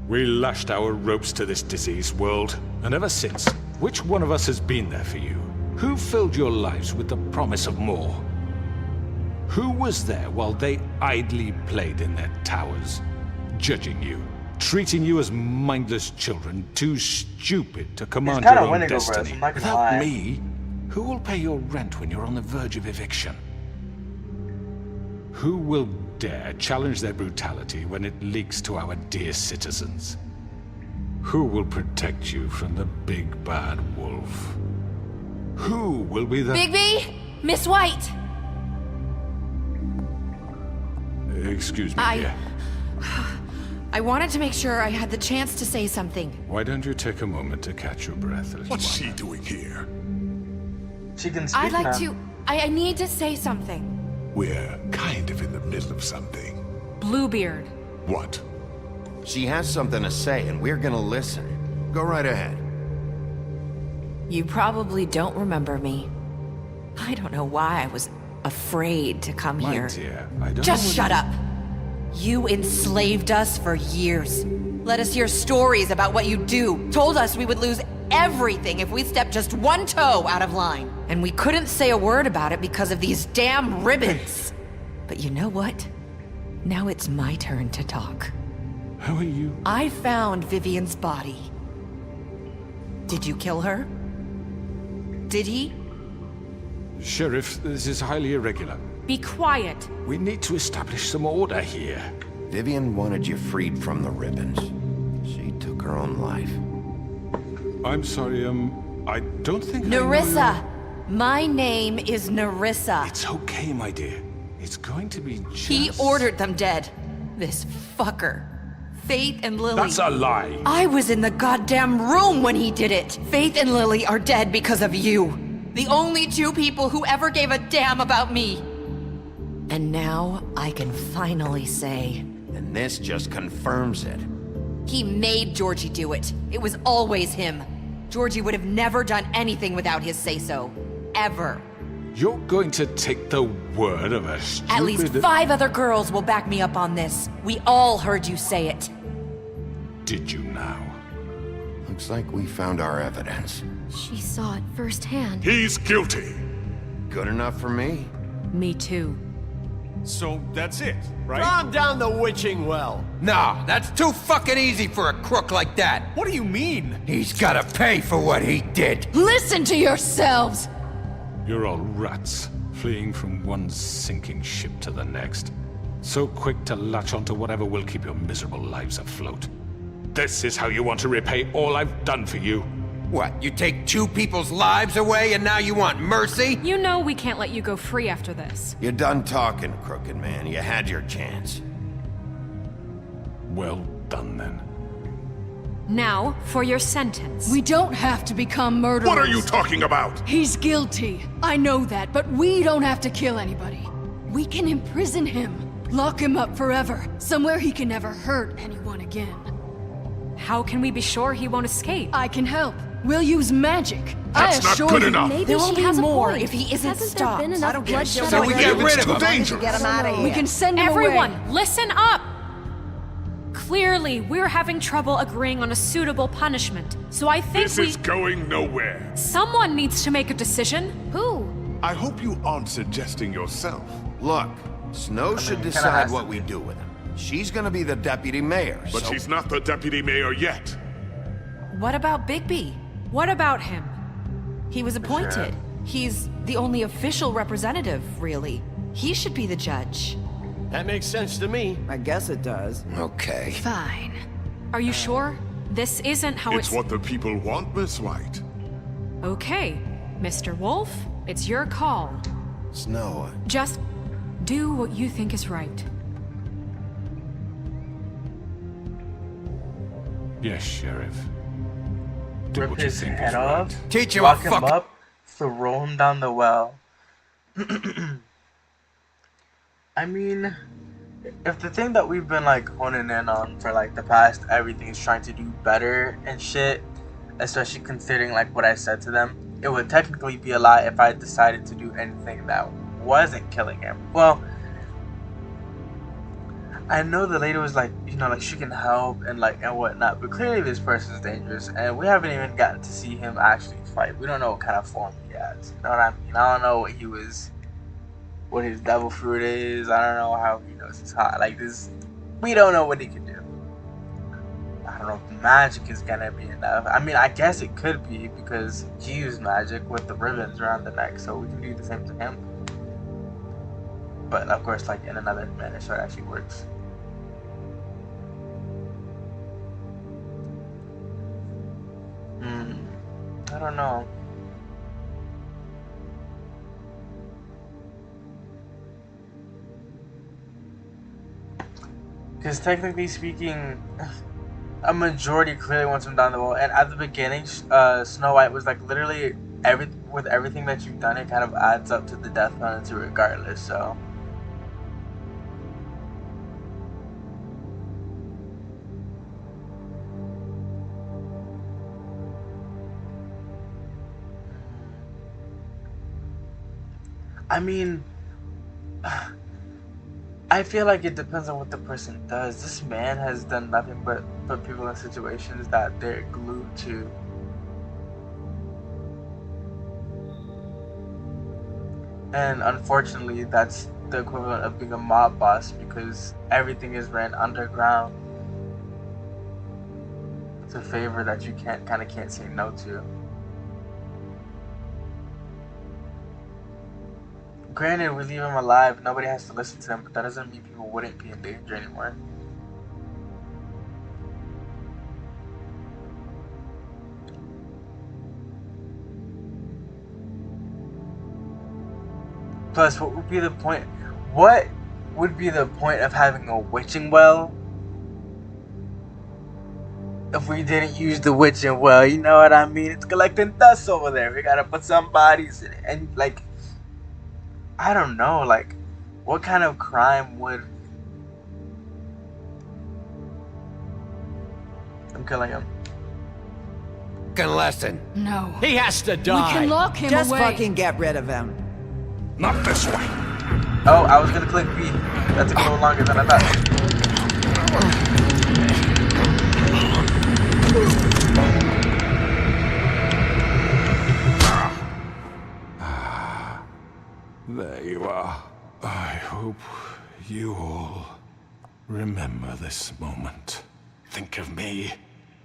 We lashed our ropes to this diseased world, and ever since, which one of us has been there for you? Who filled your lives with the promise of more? Who was there while they idly played in their towers, judging you, treating you as mindless children, too stupid to command your kinda own winning over us, destiny? I'm not gonna Without lie. me, who will pay your rent when you're on the verge of eviction? Who will dare challenge their brutality when it leaks to our dear citizens? Who will protect you from the big bad wolf? Who will be the... Bigby? Miss White! Excuse me, dear. I wanted to make sure I had the chance to say something. Why don't you take a moment to catch your breath, little What's one? she doing here? She can speak I'd like now. to... I need to say something. We're kind of in the middle of something. Bluebeard. What? She has something to say, and we're gonna listen. Go right ahead. You probably don't remember me. I don't know why I was afraid to come My here. dear, I don't Just know shut up. You enslaved us for years. Let us hear stories about what you do. Told us we would lose everything if we stepped just one toe out of line. And we couldn't say a word about it because of these damn ribbons. But you know what? Now it's my turn to talk. How are you? I found Vivian's body. Did you kill her? Did he? Sheriff, this is highly irregular. Be quiet. We need to establish some order here. Vivian wanted you freed from the ribbons. She took her own life. I'm sorry, I don't think I know Nerissa! your- My name is Nerissa. It's okay, my dear. It's going to be just... He ordered them dead. This fucker. Faith and Lily. That's a lie. I was in the goddamn room when he did it. Faith and Lily are dead because of you. The only 2 people who ever gave a damn about me. And now I can finally say... And this just confirms it. He made Georgie do it. It was always him. Georgie would have never done anything without his say-so. Ever. You're going to take the word of a stupid... At least 5 other girls will back me up on this. We all heard you say it. Did you now? Looks like we found our evidence. She saw it firsthand. He's guilty. Good enough for me. Me too. So that's it, right? Calm down the witching well. No, that's too fucking easy for a crook like that. What do you mean? He's gotta pay for what he did. Listen to yourselves! You're all rats, fleeing from one sinking ship to the next. So quick to latch onto whatever will keep your miserable lives afloat. This is how you want to repay all I've done for you. What, you take 2 people's lives away and now you want mercy? You know we can't let you go free after this. You're done talking, crooked man. You had your chance. Well done, then. Now, for your sentence. We don't have to become murderers. What are you talking about? He's guilty. I know that, but we don't have to kill anybody. We can imprison him. Lock him up forever. Somewhere he can never hurt anyone again. How can we be sure he won't escape? I can help. We'll use magic. That's not good enough. Maybe There will she be has a more point. if he isn't Hasn't stopped. there been I enough don't care. bloodshed So we already? get rid of It's too him. dangerous. Get him out of here. We can send him Everyone, away. listen up! Clearly, we're having trouble agreeing on a suitable punishment. So I think This is going nowhere. Someone needs to make a decision. Who? I hope you aren't suggesting yourself. Look, Snow should kinda decide has what to we do with him. She's gonna be the deputy mayor, But so... she's not the deputy mayor yet. What about Bigby? What about him? He was appointed. He's the only official representative, really. He should be the judge. That makes sense to me. I guess it does. Okay. Fine. Are you sure? This isn't how It's what the people want, Miss White. Okay, Mr. Wolf, it's your call. Snow. Just do what you think is right. Yes, Sheriff. Do Rip what you his think head is off, right. Teach him lock a him fuck. up, throw him down the well. I mean, if the thing that we've been like honing in on for like the past everything is trying to do better and shit, especially considering like what I said to them, it would technically be a lie if I decided to do anything that wasn't killing him. Well, I know the lady was like, you know, like she can help and like and whatnot, but clearly this person is dangerous, and we haven't even gotten to see him actually fight. We don't know what kind of form he has. You know what I mean? I don't know what he was, what his devil fruit is. I don't know how he knows he's hot. Like this, we don't know what he can do. I don't know if magic is gonna be enough. I mean, I guess it could be because he used magic with the ribbons around the neck, so we can do the same to him. But of course, like in another manner, so it actually works. I don't know. Because technically speaking, a majority clearly wants him down the wall. And at the beginning, Snow White was like literally with everything that you've done, it kind of adds up to the death penalty regardless. So. I mean, I feel like it depends on what the person does. This man has done nothing but put people in situations that they're glued to. And unfortunately, that's the equivalent of being a mob boss because everything is ran underground. It's a favor that you can't say no to. Granted, we leave him alive, nobody has to listen to him, but that doesn't mean people wouldn't be in danger anymore. Plus, what would be the point? What would be the point of having a witching well if we didn't use the witching well? You know what I mean? It's collecting dust over there. We gotta put some bodies in it. And, like, I don't know, like, what kind of crime would... I'm killing him. Fucking lesson. No. He has to We die. can lock him Just away. fucking get rid of him. Not this way. Oh, I was gonna click B. That took a little longer than I thought. There you are. I hope you all remember this moment. Think of me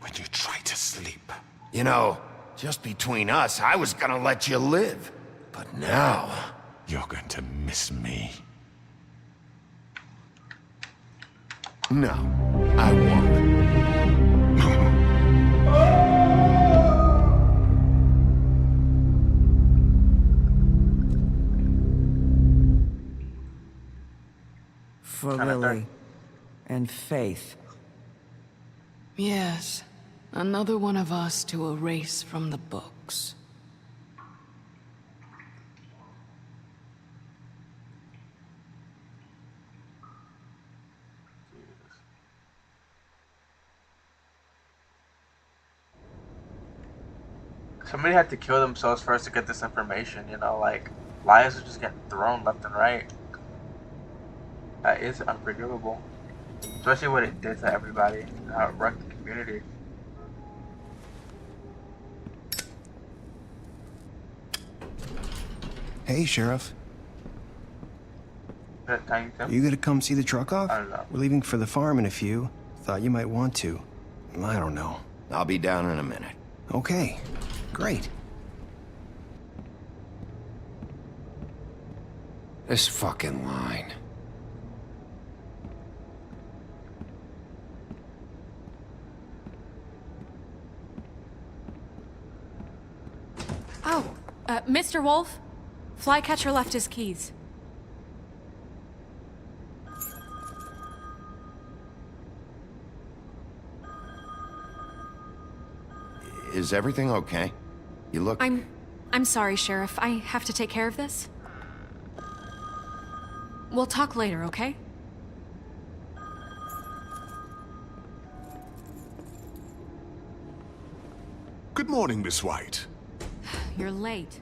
when you try to sleep. You know, just between us, I was gonna let you live. But now... You're going to miss me. No, I won't. For Lily. And Faith. Yes. Another one of us to erase from the books. Somebody had to kill themselves first to get this information, you know, like, lives are just getting thrown left and right. That is unforgivable. Especially what it did to everybody, how it wrecked the community. Hey, Sheriff. Is that Tiny Tim? You gonna come see the truck off? I don't know. We're leaving for the farm in a few. Thought you might want to. I don't know. I'll be down in a minute. Okay. Great. This fucking line. Mr. Wolf, Flycatcher left his keys. Is everything okay? You look... I'm sorry, Sheriff. I have to take care of this. We'll talk later, okay? Good morning, Miss White. You're late.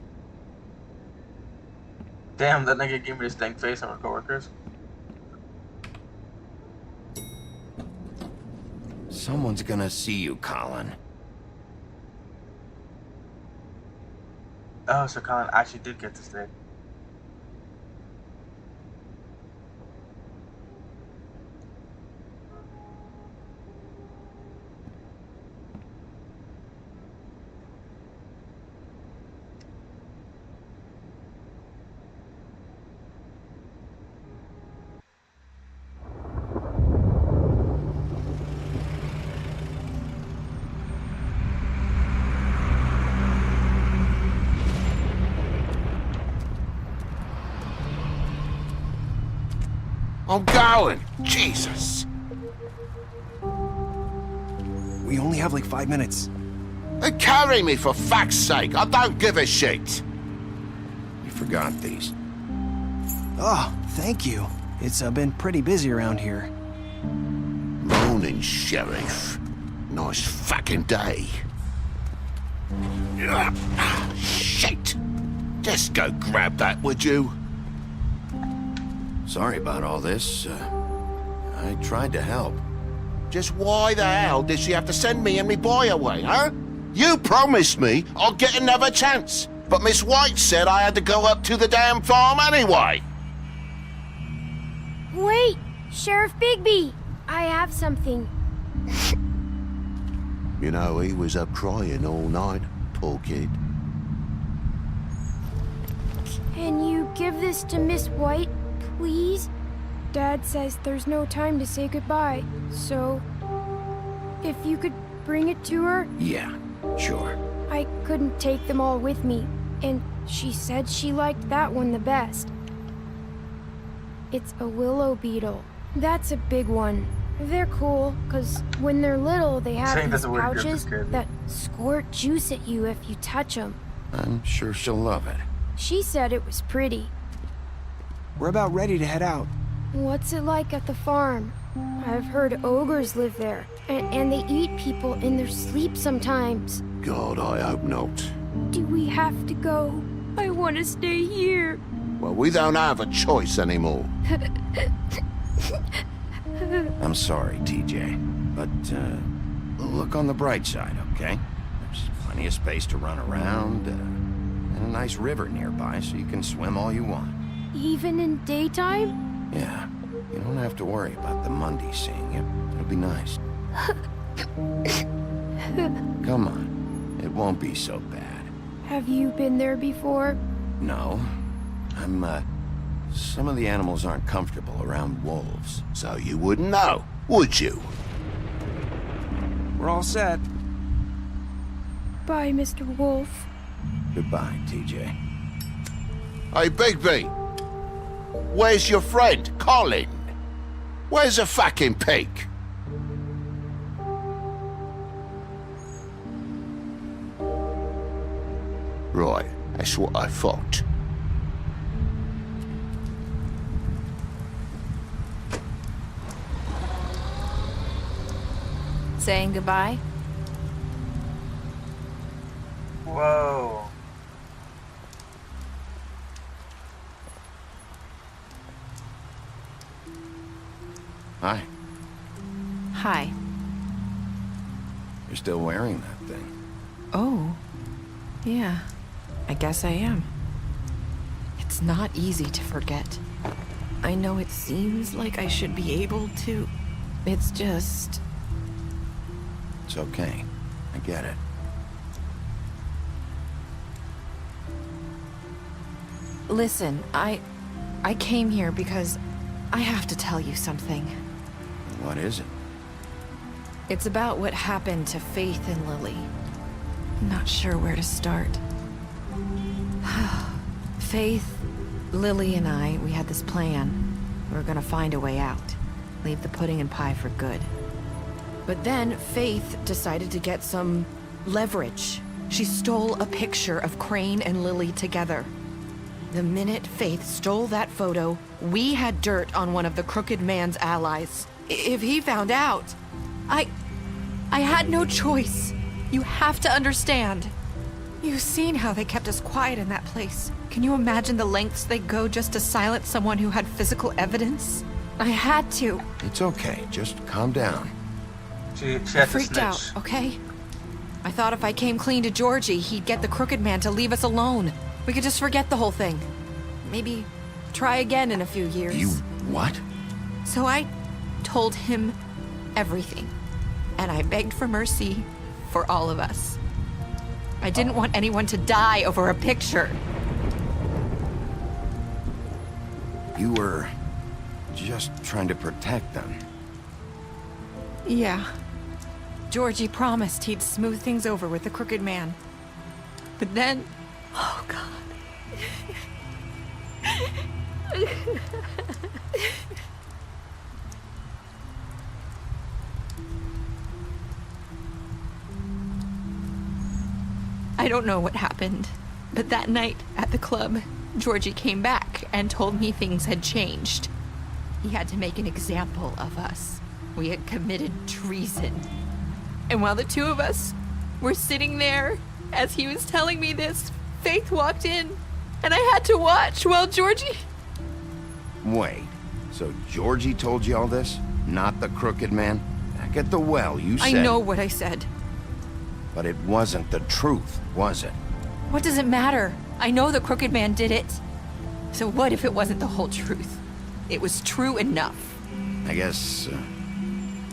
Damn, that nigga gave me this stank face on our coworkers. Someone's gonna see you, Colin. Oh, so Colin actually did get to stay. I'm going! Jesus! We only have like 5 minutes. Carry me, for fuck's sake! I don't give a shit! You forgot these. Oh, thank you. It's been pretty busy around here. Morning, Sheriff. Nice fucking day. Shit! Just go grab that, would you? Sorry about all this. I tried to help. Just why the hell did she have to send me and me boy away, huh? You promised me I'd get another chance, but Miss White said I had to go up to the damn farm anyway. Wait! Sheriff Bigby! I have something. You know, he was up crying all night, poor kid. Can you give this to Miss White, please? Dad says there's no time to say goodbye, so if you could bring it to her? Yeah, sure. I couldn't take them all with me, and she said she liked that one the best. It's a willow beetle. That's a big one. They're cool, because when they're little, they have these pouches that squirt juice at you if you touch them. I'm sure she'll love it. She said it was pretty. We're about ready to head out. What's it like at the farm? I've heard ogres live there, and they eat people in their sleep sometimes. God, I hope not. Do we have to go? I want to stay here. Well, we don't have a choice anymore. I'm sorry, TJ, but look on the bright side, okay? There's plenty of space to run around, and a nice river nearby so you can swim all you want. Even in daytime? Yeah, you don't have to worry about the Mundy seeing you. It'll be nice. Come on, it won't be so bad. Have you been there before? No, some of the animals aren't comfortable around wolves, so you wouldn't know, would you? We're all set. Bye, Mr. Wolf. Goodbye, TJ. Hey, Bigby! Where's your friend, Colin? Where's the fucking pig? Right, that's what I thought. Saying goodbye? Whoa. Hi. Hi. You're still wearing that thing. Oh. Yeah. I guess I am. It's not easy to forget. I know it seems like I should be able to. It's just... It's okay. I get it. Listen, I came here because I have to tell you something. What is it? It's about what happened to Faith and Lily. I'm not sure where to start. Faith, Lily, and I, we had this plan. We were gonna find a way out. Leave the pudding and pie for good. But then Faith decided to get some leverage. She stole a picture of Crane and Lily together. The minute Faith stole that photo, we had dirt on one of the Crooked Man's allies. If he found out, I had no choice. You have to understand. You've seen how they kept us quiet in that place. Can you imagine the lengths they go just to silence someone who had physical evidence? I had to. It's okay. Just calm down. She had I freaked out, okay? I thought if I came clean to Georgie, he'd get the Crooked Man to leave us alone. We could just forget the whole thing. Maybe try again in a few years. You what? So I told him everything. And I begged for mercy for all of us. I didn't want anyone to die over a picture. You were just trying to protect them. Yeah. Georgie promised he'd smooth things over with the Crooked Man. But then... Oh, God. I don't know what happened, but that night at the club, Georgie came back and told me things had changed. He had to make an example of us. We had committed treason. And while the two of us were sitting there, as he was telling me this, Faith walked in, and I had to watch while Georgie... Wait, so Georgie told you all this? Not the Crooked Man? Back at the well, you said... I know what I said. But it wasn't the truth, was it? What does it matter? I know the Crooked Man did it. So what if it wasn't the whole truth? It was true enough. I guess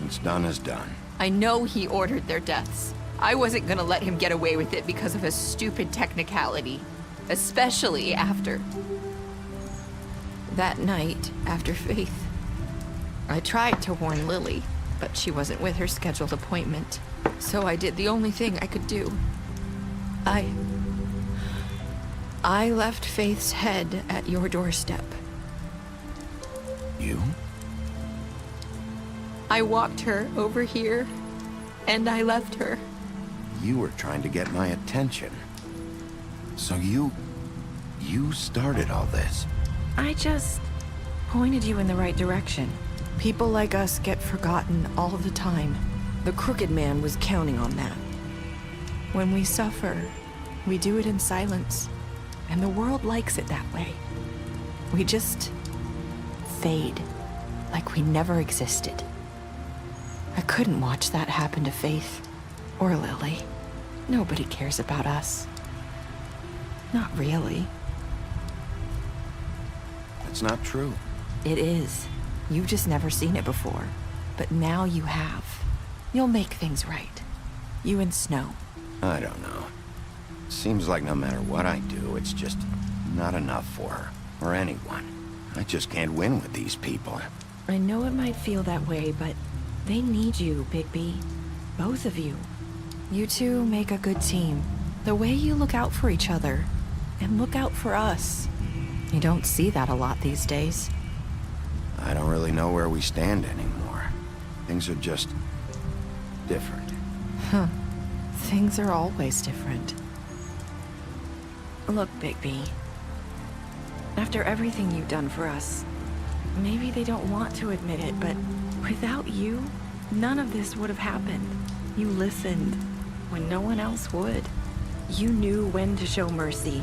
what's done is done. I know he ordered their deaths. I wasn't gonna let him get away with it because of a stupid technicality. Especially after... that night, after Faith. I tried to warn Lily, but she wasn't with her scheduled appointment. So I did the only thing I could do. I left Faith's head at your doorstep. You? I walked her over here, and I left her. You were trying to get my attention. So you started all this. I just pointed you in the right direction. People like us get forgotten all the time. The Crooked Man was counting on that. When we suffer, we do it in silence. And the world likes it that way. We just fade, like we never existed. I couldn't watch that happen to Faith, or Lily. Nobody cares about us. Not really. That's not true. It is. You've just never seen it before. But now you have. You'll make things right. You and Snow. I don't know. Seems like no matter what I do, it's just not enough for her, or anyone. I just can't win with these people. I know it might feel that way, but they need you, Bigby. Both of you. You two make a good team. The way you look out for each other, and look out for us. You don't see that a lot these days. I don't really know where we stand anymore. Things are just different. Huh. Things are always different. Look, Bigby. After everything you've done for us, maybe they don't want to admit it, but without you, none of this would have happened. You listened when no one else would. You knew when to show mercy,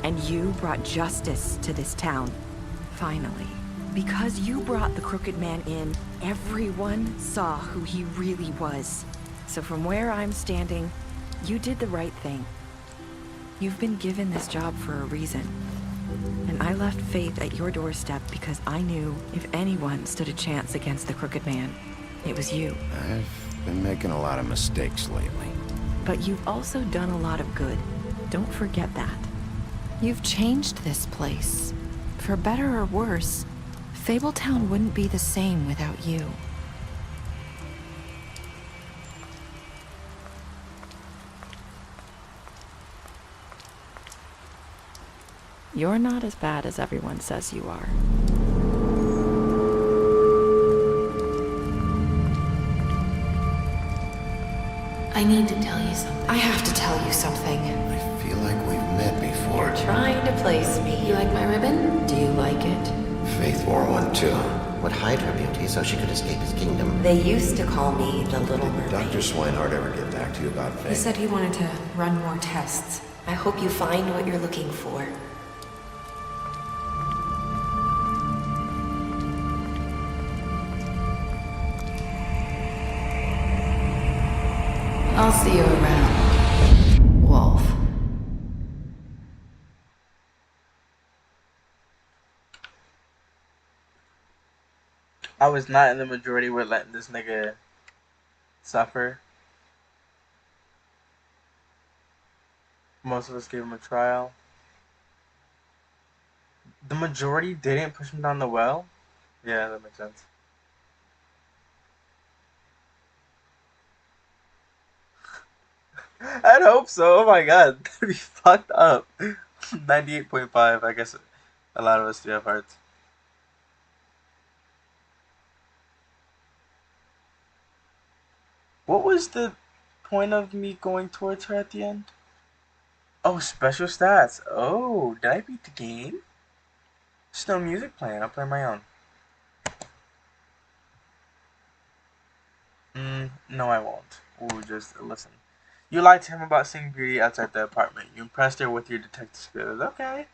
and you brought justice to this town. Finally. Because you brought the Crooked Man in, everyone saw who he really was. So from where I'm standing, you did the right thing. You've been given this job for a reason. And I left Faith at your doorstep because I knew if anyone stood a chance against the Crooked Man, it was you. I've been making a lot of mistakes lately. But you've also done a lot of good. Don't forget that. You've changed this place. For better or worse, Fabletown wouldn't be the same without you. You're not as bad as everyone says you are. I need to tell you something. I have to tell you something. I feel like we've met before. You're trying to place me. You like my ribbon? Do you like it? Faith wore one too. Would hide her beauty so she could escape his kingdom. They used to call me the Little Mermaid. Did Dr. Swinehart ever get back to you about Faith? He said he wanted to run more tests. I hope you find what you're looking for. I'll see you around, Wolf. I was not in the majority with letting this nigga suffer. Most of us gave him a trial. The majority didn't push him down the well? Yeah, that makes sense. I'd hope so. Oh my god. That'd be fucked up. 98.5. I guess a lot of us do have hearts. What was the point of me going towards her at the end? Oh, special stats. Oh, did I beat the game? There's no music playing. I'll play my own. No, I won't. Ooh, just listen. You lied to him about seeing Beauty outside the apartment. You impressed her with your detective skills. Okay.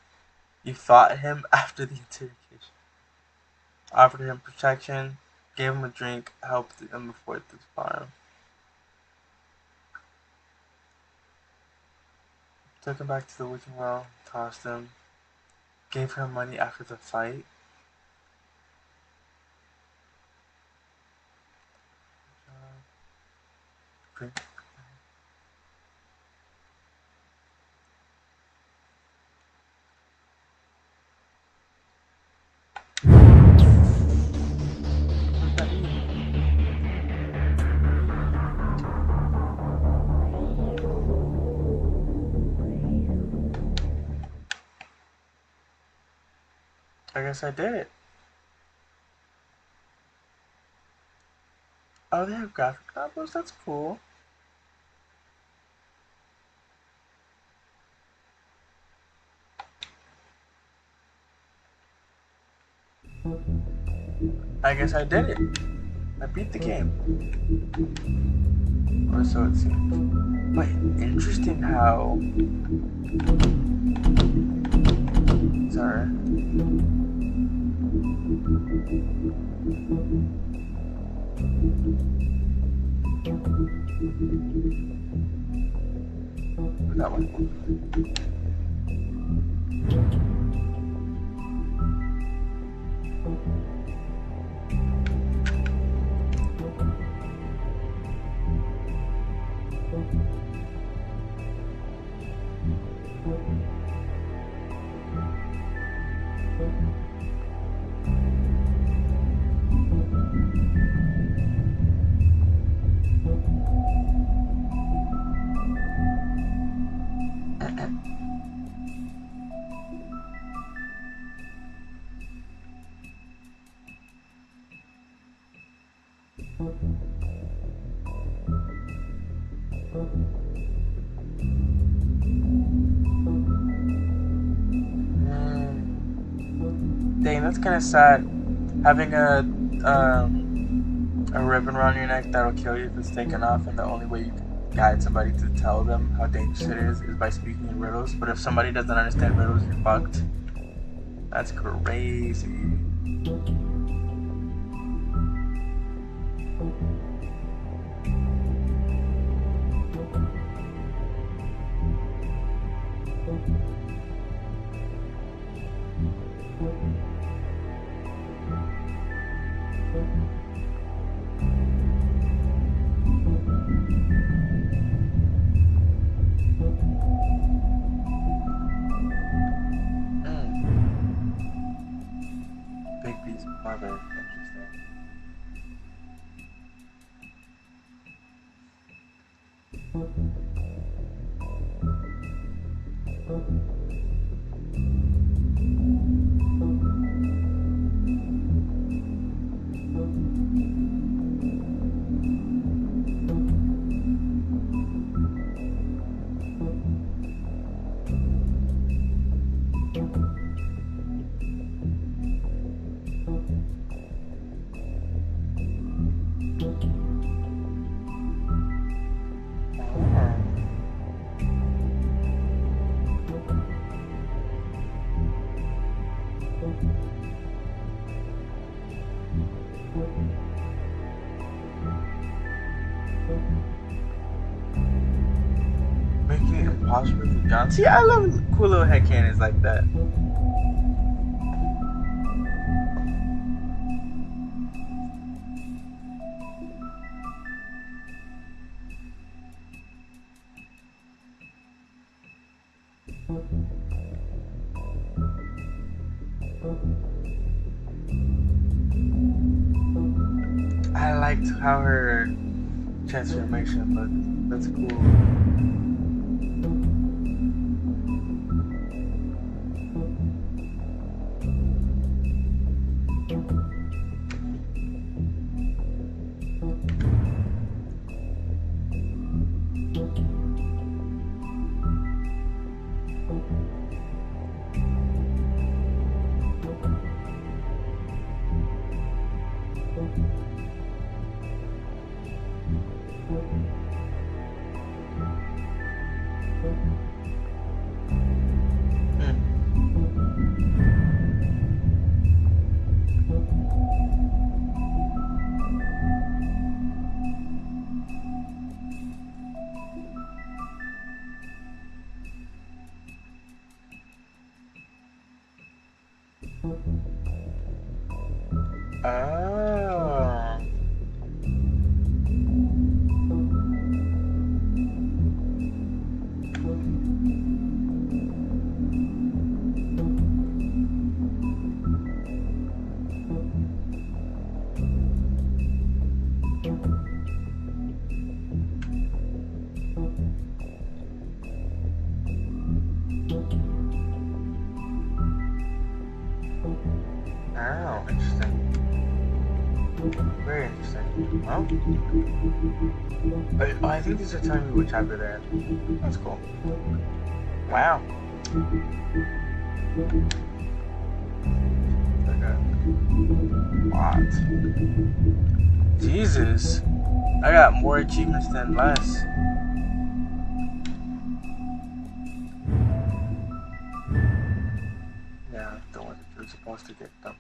You fought him after the interrogation. Offered him protection. Gave him a drink. Helped him avoid the farm. Took him back to the witching well. Tossed him. Gave her money after the fight. Drink. I guess I did it. Oh, they have graphic novels? That's cool. I guess I did it. I beat the game. Or so it seems. But interesting how... Sorry. That one. Dang, that's kind of sad. Having a ribbon around your neck that'll kill you if it's taken off, and the only way you can guide somebody to tell them how dangerous it is by speaking in riddles. But if somebody doesn't understand riddles, you're fucked. That's crazy. Bigby's mother. Interesting. Making it impossible for John. See, I love cool little headcanons like that. I liked how her transformation looked. That's cool. Oh, interesting. Very interesting. Well, I think these are telling me which chapter they're in. That's cool. Wow. Okay. What? Jesus. I got more achievements than less. Yeah, the ones that you're supposed to get them.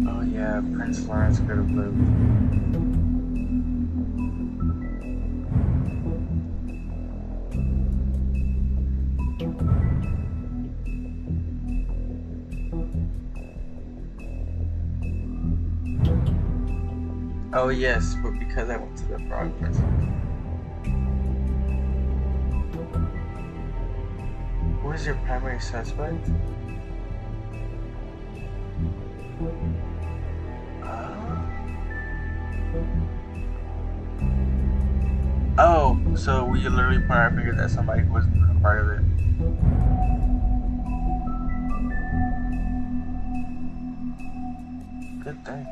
Oh yeah, Prince Lawrence could have lived. Oh yes, but because I went to the frog prison. Who is your primary suspect? Oh, so we literally point our fingers at somebody who wasn't even a part of it. Good thing.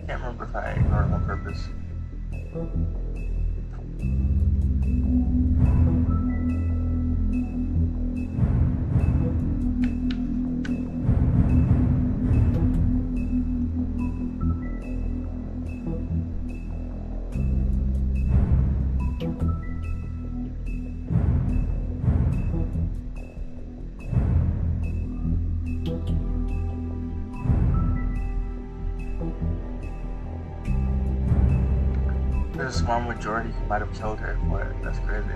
Can't remember if I ignored him on purpose. There's a small majority who might have killed her for it. That's crazy.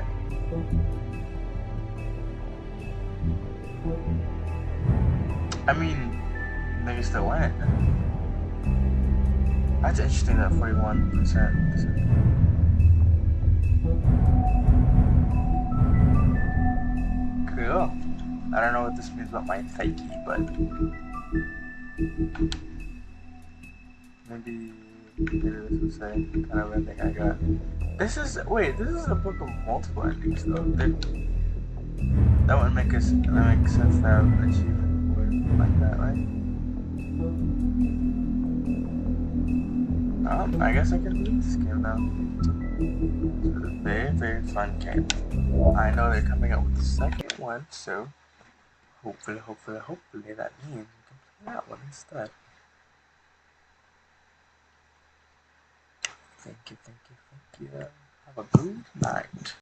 I mean, niggas still went. That's interesting that 41%. Cool. I don't know what this means about my psyche, but maybe this would say kind of ending I got. This is a book of multiple endings though. That would make sense to have an achievement would like that, right? I guess I can beat this game now. It's a very, very fun game. I know they're coming up with the second one, so hopefully that means we can play that one instead. Thank you. Have a good night.